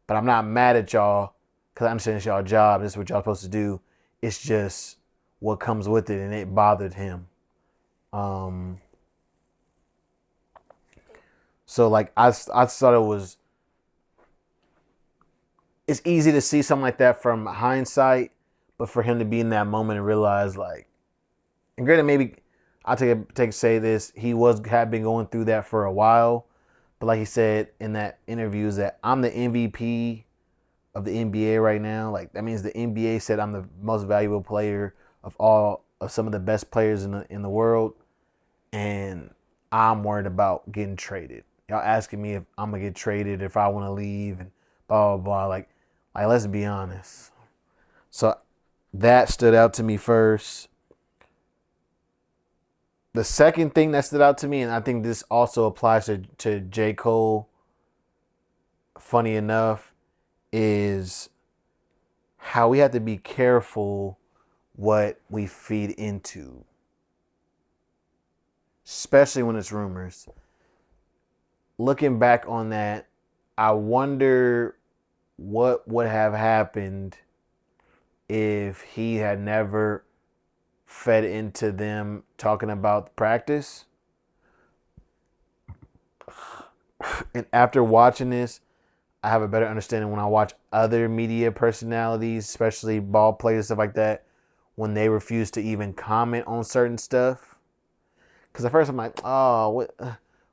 but I'm not mad at y'all because I understand it's y'all job. This is what y'all supposed to do. It's just what comes with it, and it bothered him. So like I thought it was it's easy to see something like that from hindsight, but for him to be in that moment and realize like, and granted, maybe I'll say this, he had been going through that for a while, but like he said in that interview, is that I'm the MVP of the NBA right now. Like that means the NBA said I'm the most valuable player of some of the best players in the world, and I'm worried about getting traded. Y'all asking me if I'm gonna get traded, if I want to leave, and blah blah blah. Like let's be honest. So that stood out to me first. The second thing that stood out to me, and I think this also applies to J. Cole, funny enough, is how we have to be careful what we feed into, especially when it's rumors. Looking back on that, I wonder what would have happened if he had never fed into them talking about practice. And after watching this, I have a better understanding when I watch other media personalities, especially ball players, stuff like that, when they refuse to even comment on certain stuff. Because at first I'm like, oh,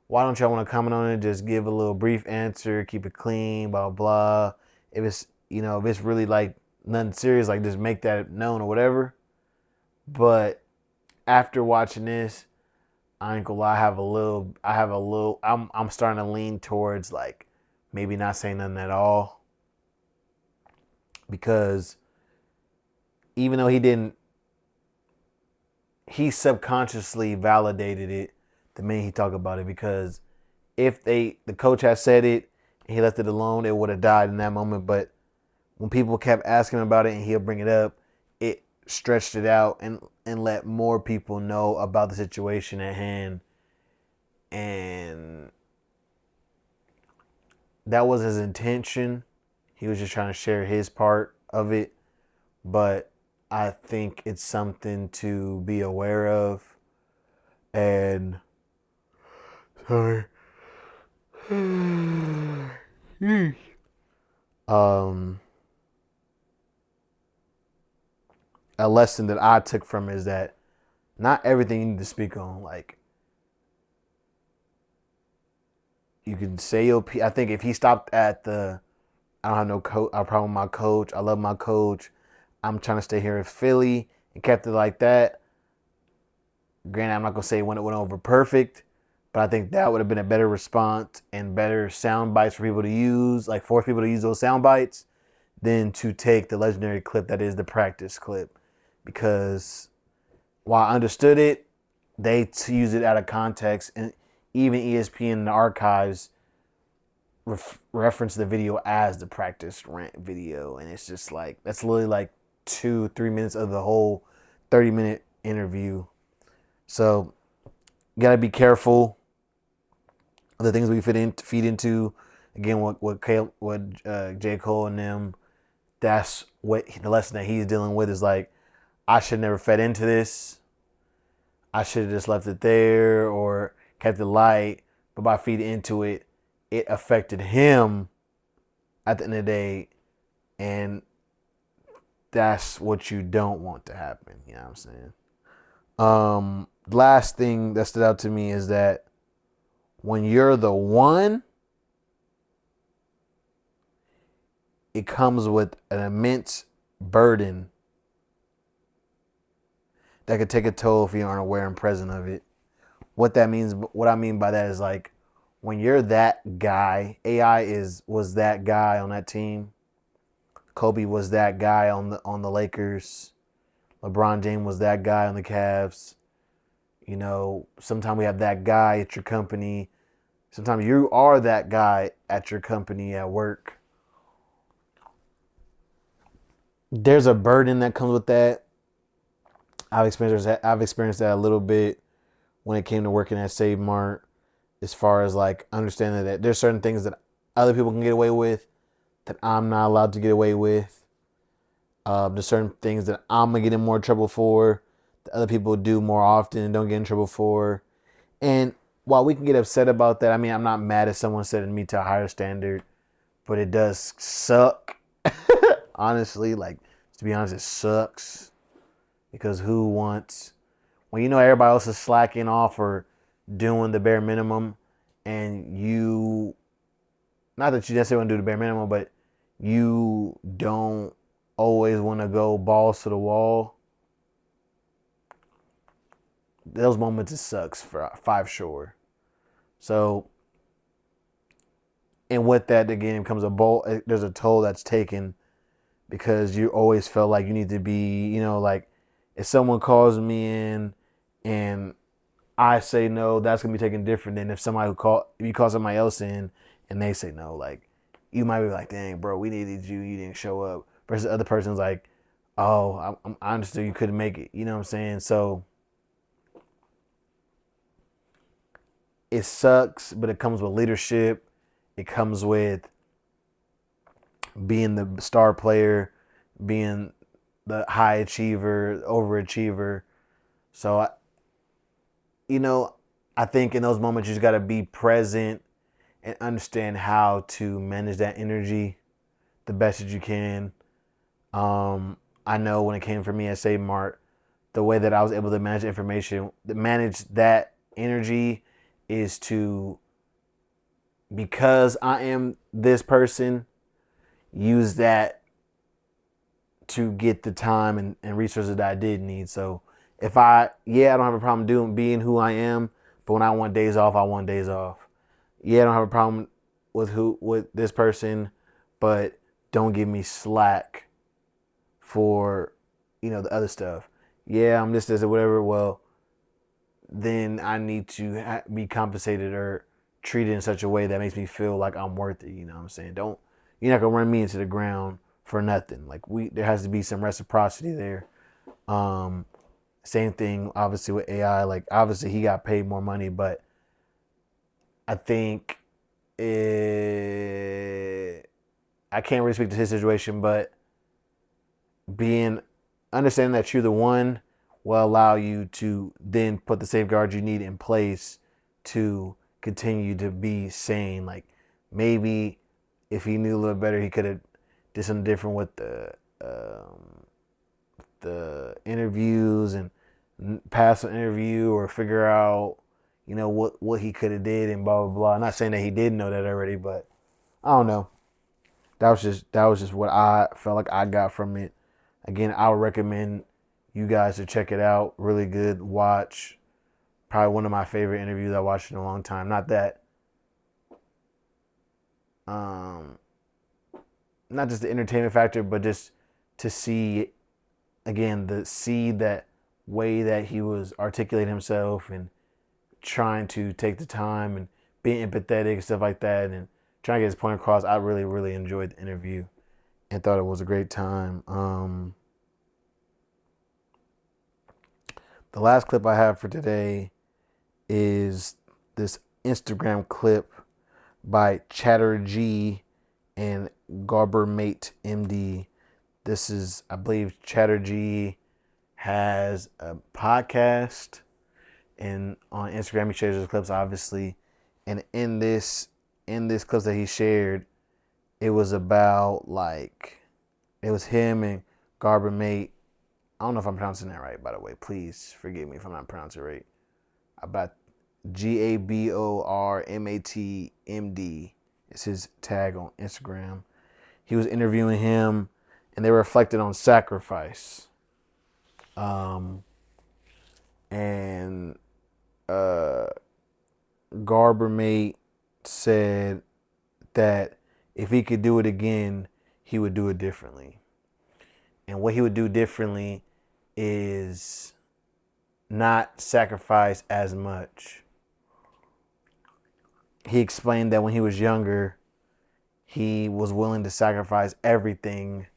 why don't y'all want to comment on it? Just give a little brief answer, keep it clean, blah, blah. If it's, if it's really like nothing serious, like just make that known or whatever. But after watching this, I ain't gonna lie, I'm starting to lean towards like maybe not saying nothing at all. Because even though he subconsciously validated it the minute he talked about it, because if the coach had said it and he left it alone, it would have died in that moment. But when people kept asking him about it and he'll bring it up, it stretched it out and let more people know about the situation at hand. And that was his intention. He was just trying to share his part of it. But I think it's something to be aware of. And sorry. A lesson that I took from it is that not everything you need to speak on. Like, you can say your I think if he stopped at I don't have no problem with my coach, I love my coach, I'm trying to stay here in Philly, and kept it like that. Granted, I'm not going to say when it went over perfect, but I think that would have been a better response and better sound bites for people to use, like force people to use those sound bites, than to take the legendary clip that is the practice clip. Because while I understood it, they use it out of context, and even ESPN in the archives reference the video as the practice rant video, and it's just like, that's literally like 2-3 minutes of the whole 30-minute interview. So you gotta be careful of the things we feed into. Again, what J. Cole and them, that's what the lesson that he's dealing with is like, I should never fed into this. I should have just left it there or kept it light. But by feeding into it, it affected him at the end of the day. And that's what you don't want to happen. You know what I'm saying? Last thing that stood out to me is that when you're the one, it comes with an immense burden that could take a toll if you aren't aware and present of it. What that means, what I mean by that is like, when you're that guy, was that guy on that team. Kobe was that guy on the Lakers. LeBron James was that guy on the Cavs. Sometimes we have that guy at your company. Sometimes you are that guy at your company at work. There's a burden that comes with that. I've experienced that a little bit when it came to working at Save Mart, as far as like understanding that there's certain things that other people can get away with that I'm not allowed to get away with. There's certain things that I'm gonna get in more trouble for that other people do more often and don't get in trouble for. And while we can get upset about that, I mean, I'm not mad at someone setting me to a higher standard, but it does suck honestly, like, to be honest, it sucks because who wants, when you know everybody else is slacking off or doing the bare minimum, and you, not that you necessarily want to do the bare minimum, but you don't always want to go balls to the wall. Those moments, it sucks for sure. So, and with that, again, becomes there's a toll that's taken because you always felt like you need to be, like, if someone calls me in and I say no, that's gonna be taken different than if if you call somebody else in and they say no. Like, you might be like, dang, bro, we needed you, you didn't show up. Versus the other person's like, oh, I understood you couldn't make it. You know what I'm saying? So it sucks, but it comes with leadership. It comes with being the star player, being the high achiever, overachiever. So, I think in those moments, you just got to be present and understand how to manage that energy the best that you can. I know when it came for me at Save Mart, the way that I was able to manage that energy is to, because I am this person, use that to get the time and resources that I did need. So I don't have a problem being who I am, but when I want days off, I want days off. Yeah, I don't have a problem with this person, but don't give me slack for, the other stuff. Yeah, I'm this or whatever. Well, then I need to be compensated or treated in such a way that makes me feel like I'm worth it. You know what I'm saying? You're not gonna run me into the ground for nothing. Like, there has to be some reciprocity there. Same thing, obviously, with AI. Like, obviously, he got paid more money, but I think I can't really speak to his situation, but understanding that you're the one will allow you to then put the safeguards you need in place to continue to be sane. Like, maybe if he knew a little better, he could have did something different with the interviews and pass an interview or figure out, what he could have did and blah blah blah. I'm not saying that he did know that already, but I don't know. That was just what I felt like I got from it. Again, I would recommend you guys to check it out. Really good watch. Probably one of my favorite interviews I watched in a long time. Not that, not just the entertainment factor, but just to see, again, that way that he was articulating himself and trying to take the time and being empathetic and stuff like that and trying to get his point across. I really, really enjoyed the interview and thought it was a great time. The last clip I have for today is this Instagram clip by Drchatterjee and Gabormatemd. This is, I believe, Drchatterjee has a podcast, and on Instagram he shares his clips, obviously. And in this clip that he shared, it was about, like, it was him and Gabormate. I don't know if I'm pronouncing that right, by the way. Please forgive me if I'm not pronouncing it right. About Gabormatmd is his tag on Instagram. He was interviewing him, and they reflected on sacrifice. And Gabormate said that if he could do it again, he would do it differently. And what he would do differently is not sacrifice as much. He explained that when he was younger, he was willing to sacrifice everything.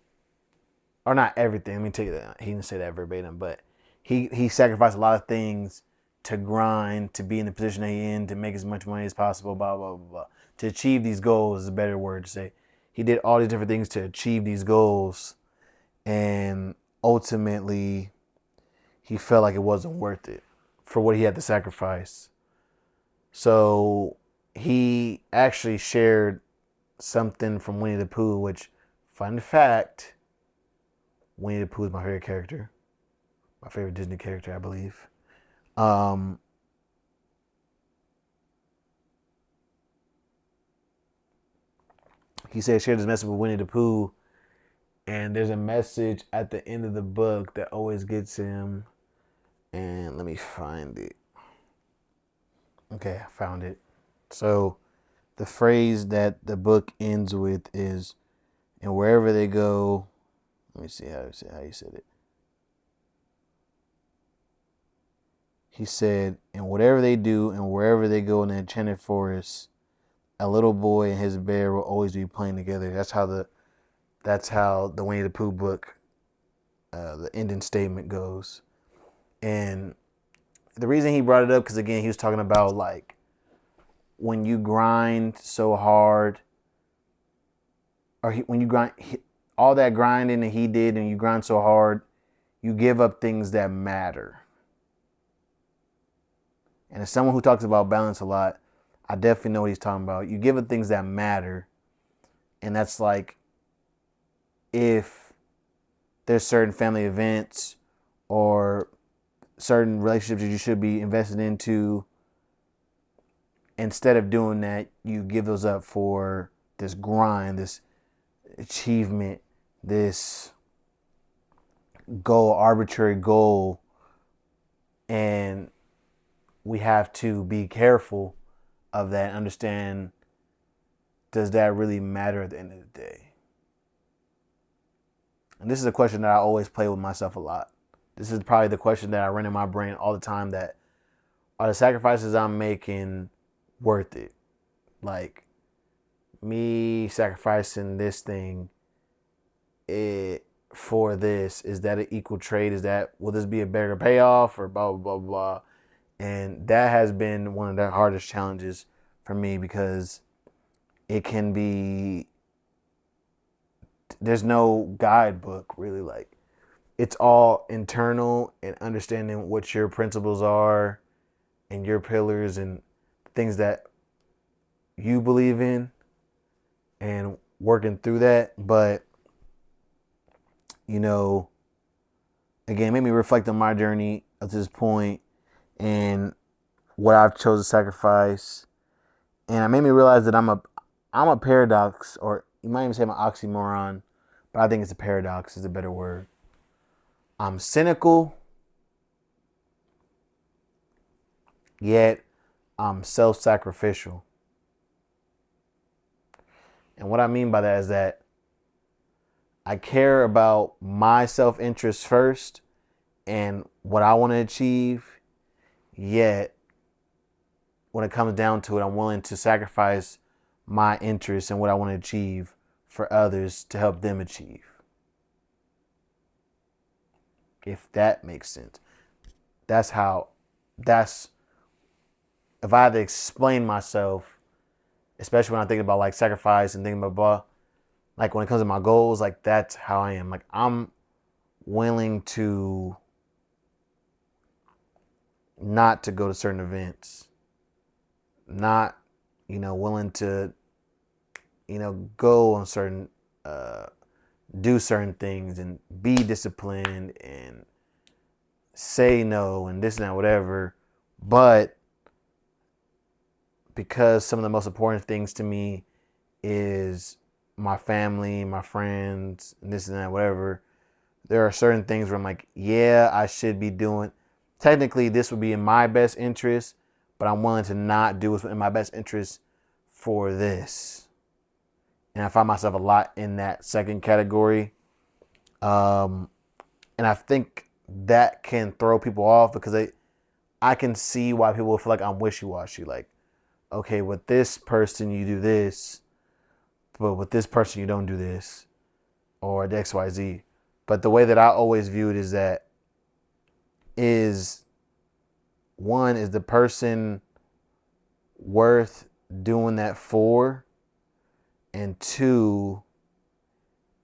Or not everything, let me tell you that. He didn't say that verbatim, but he sacrificed a lot of things to grind, to be in the position that he's in, to make as much money as possible, blah, blah, blah, blah. To achieve these goals is a better word to say. He did all these different things to achieve these goals, and ultimately, he felt like it wasn't worth it for what he had to sacrifice. So he actually shared something from Winnie the Pooh, which, fun fact, Winnie the Pooh is my favorite character. My favorite Disney character, I believe. Um, he said share this message with Winnie the Pooh, and there's a message at the end of the book that always gets him. And let me find it. Okay, I found it. So the phrase that the book ends with is, and wherever they go, let me see how you said it. He said, and whatever they do and wherever they go in the enchanted forest, a little boy and his bear will always be playing together. That's how the Winnie the Pooh book, the ending statement goes. And the reason he brought it up, because again, he was talking about like when you grind so hard, or when you grind all that grinding that he did, and you grind so hard, you give up things that matter. And as someone who talks about balance a lot, I definitely know what he's talking about. You give up things that matter, and that's like if there's certain family events or certain relationships that you should be invested into. Instead of doing that, you give those up for this grind, this achievement, this goal, arbitrary goal. And we have to be careful of that and understand, does that really matter at the end of the day? And this is a question that I always play with myself a lot. This is probably the question that I run in my brain all the time, that are the sacrifices I'm making worth it? Like me sacrificing this thing for this, is that an equal trade? Will this be a better payoff, or blah, blah, blah, blah. And that has been one of the hardest challenges for me, because it can be, there's no guidebook really. Like, it's all internal, and understanding what your principles are and your pillars and things that you believe in, and working through that. But, again, it made me reflect on my journey up to this point and what I've chosen to sacrifice. And it made me realize that I'm a paradox, or you might even say I'm an oxymoron, but I think it's a paradox is a better word. I'm cynical, yet I'm self-sacrificial. And what I mean by that is that I care about my self-interest first and what I want to achieve, yet when it comes down to it, I'm willing to sacrifice my interests and what I want to achieve for others to help them achieve. If that makes sense. If I had to explain myself, especially when I think about like sacrifice and thinking about blah, like when it comes to my goals, like that's how I am. Like I'm willing to not to go to certain events, not, willing to, go on certain, do certain things and be disciplined and say no and this and that, whatever. But because some of the most important things to me is my family, my friends, and this and that, whatever, there are certain things where I'm like, yeah, I should be doing. Technically, this would be in my best interest, but I'm willing to not do what's in my best interest for this. And I find myself a lot in that second category. And I think that can throw people off, because I can see why people feel like I'm wishy-washy. Like, okay, with this person you do this, but with this person you don't do this, or the XYZ. But the way that I always view it is that is the person worth doing that for? And two,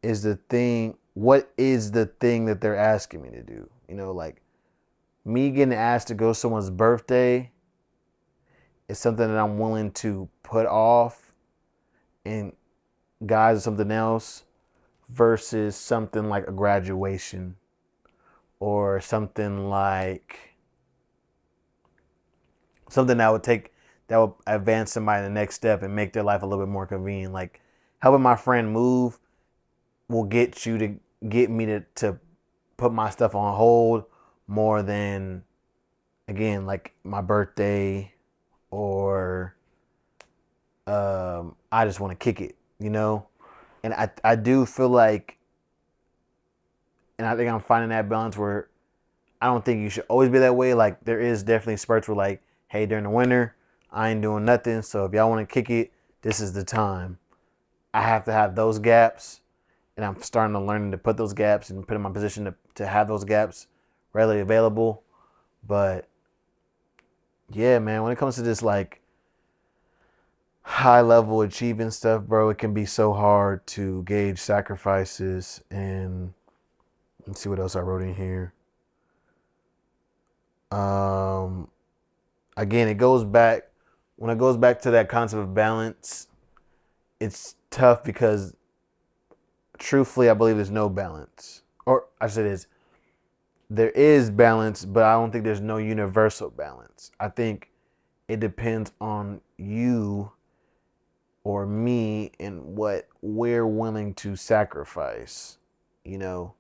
what is the thing that they're asking me to do? Like me getting asked to go to someone's birthday is something that I'm willing to put off and guys or something else, versus something like a graduation or something that would advance somebody to the next step and make their life a little bit more convenient. Like helping my friend move will get me to put my stuff on hold more than, again, like my birthday or I just want to kick it, you know? And I do feel like, and I think I'm finding that balance where I don't think you should always be that way. Like there is definitely spurts where like, hey, during the winter, I ain't doing nothing. So if y'all want to kick it, this is the time. I have to have those gaps, and I'm starting to learn to put those gaps and put in my position to have those gaps readily available. But yeah, man, when it comes to this like high level achieving stuff, bro, it can be so hard to gauge sacrifices. And let's see what else I wrote in here. Again, it goes back to that concept of balance. It's tough because truthfully, I believe there's no balance. Or I said there is balance, but I don't think there's no universal balance. I think it depends on you or me and what we're willing to sacrifice. You know,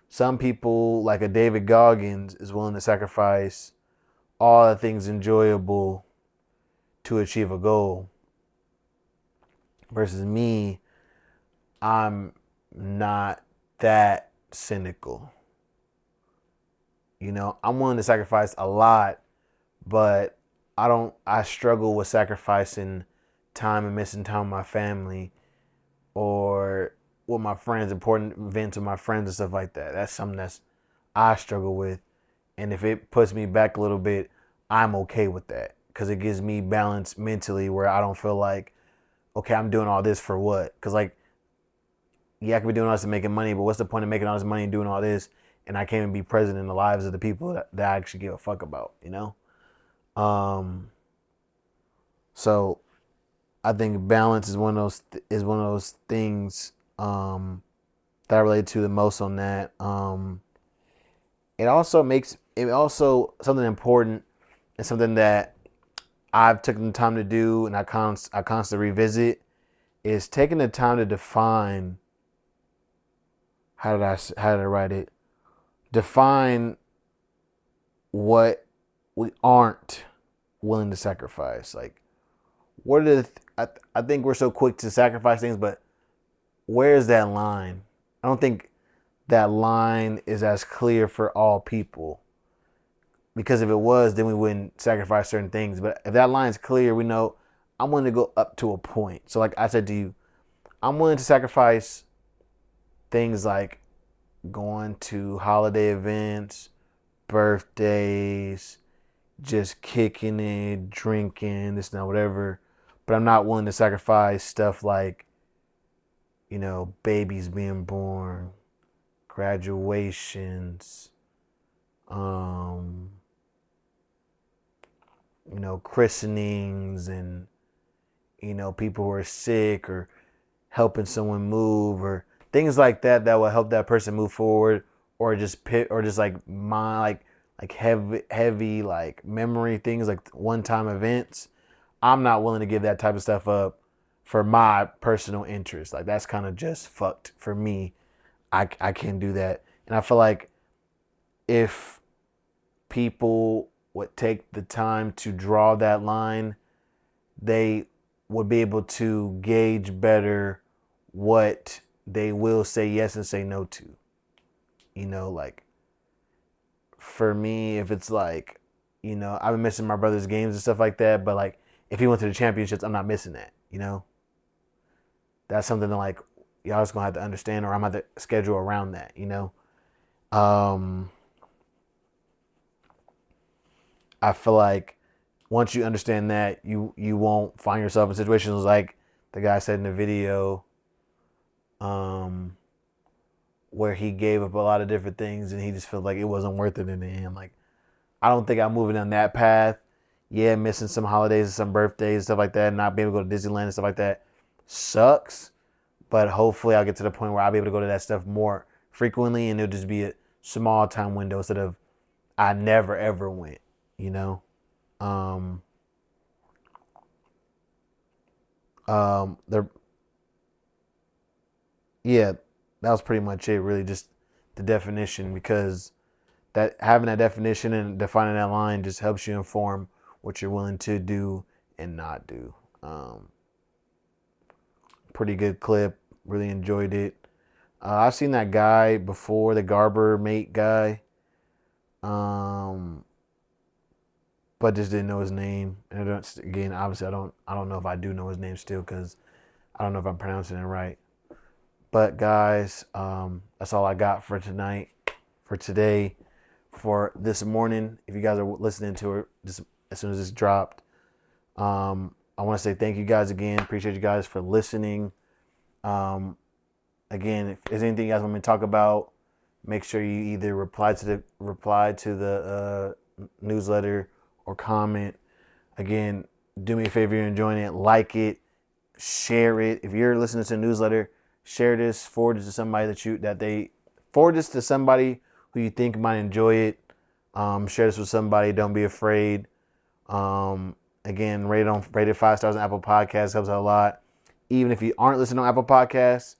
some people, like a David Goggins, is willing to sacrifice all the things enjoyable to achieve a goal. Versus me, I'm not that cynical. You know, I'm willing to sacrifice a lot, but I struggle with sacrificing time and missing time with my family or with my friends, important events with my friends and stuff like that. That's something I struggle with. And if it puts me back a little bit, I'm okay with that because it gives me balance mentally where I don't feel like, okay, I'm doing all this for what? Because like, yeah, I could be doing all this and making money, but what's the point of making all this money and doing all this and I can't even be present in the lives of the people that I actually give a fuck about, you know? So I think balance is one of those things that I relate to the most on that. It also something important and something that I've taken the time to do and I constantly revisit is taking the time to define. How did I write it? Define what we aren't willing to sacrifice. Like, what are I think we're so quick to sacrifice things, but where's that line? I don't think that line is as clear for all people. Because if it was, then we wouldn't sacrifice certain things. But if that line's clear, we know I'm willing to go up to a point. So like I said to you, I'm willing to sacrifice things like going to holiday events, birthdays, just kicking it, drinking, this and that, whatever. But I'm not willing to sacrifice stuff like, you know, babies being born, graduations, you know, christenings and, you know, people who are sick or helping someone move or things like that will help that person move forward or just like heavy like memory things like one-time events. I'm not willing to give that type of stuff up for my personal interest. Like that's kind of just fucked for me. I can't do that. And I feel like if people would take the time to draw that line, they would be able to gauge better what they will say yes and say no to. You know, like for me, if it's like, you know, I've been missing my brother's games and stuff like that, but like if he went to the championships, I'm not missing that, you know? That's something that like y'all just gonna have to understand or I'm gonna have to schedule around that, you know? I feel like once you understand that, you won't find yourself in situations like the guy said in the video, where he gave up a lot of different things and he just felt like it wasn't worth it in the end. Like, I don't think I'm moving down that path. Yeah, missing some holidays and some birthdays and stuff like that, and not being able to go to Disneyland and stuff like that sucks. But hopefully I'll get to the point where I'll be able to go to that stuff more frequently, and it'll just be a small time window instead of I never ever went, you know. There, yeah, that was pretty much it. Really, just the definition, because that having that definition and defining that line just helps you inform what you're willing to do and not do. Pretty good clip. Really enjoyed it. I've seen that guy before, the Gabormatemd guy, but just didn't know his name. And again, obviously, I don't know if I do know his name still, because I don't know if I'm pronouncing it right. But guys, that's all I got for tonight, for today, for this morning. If you guys are listening to it just as soon as it's dropped, I want to say thank you guys again. Appreciate you guys for listening. Again, if there's anything you guys want me to talk about, make sure you either reply to the newsletter or comment. Again, do me a favor, you're enjoying it, like it, share it. If you're listening to the newsletter, share this, forward this to somebody forward this to somebody who you think might enjoy it. Share this with somebody. Don't be afraid. Again, rate it 5 stars on Apple Podcasts, helps out a lot. Even if you aren't listening on Apple Podcasts,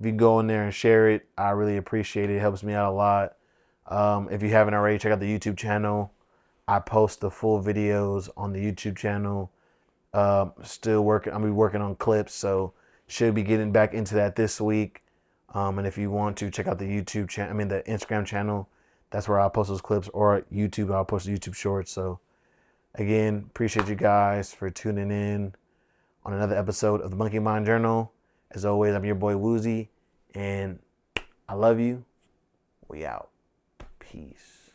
if you go in there and share it, I really appreciate it. It helps me out a lot. If you haven't already, check out the YouTube channel. I post the full videos on the YouTube channel. Still working. I'll be working on clips, so should be getting back into that this week. And if you want to check out the YouTube channel, the Instagram channel, that's where I'll post those clips, or YouTube, I'll post the YouTube shorts. So again, appreciate you guys for tuning in on another episode of the Monkey Mind Journal. As always, I'm your boy Woozy, and I love you. We out. Peace.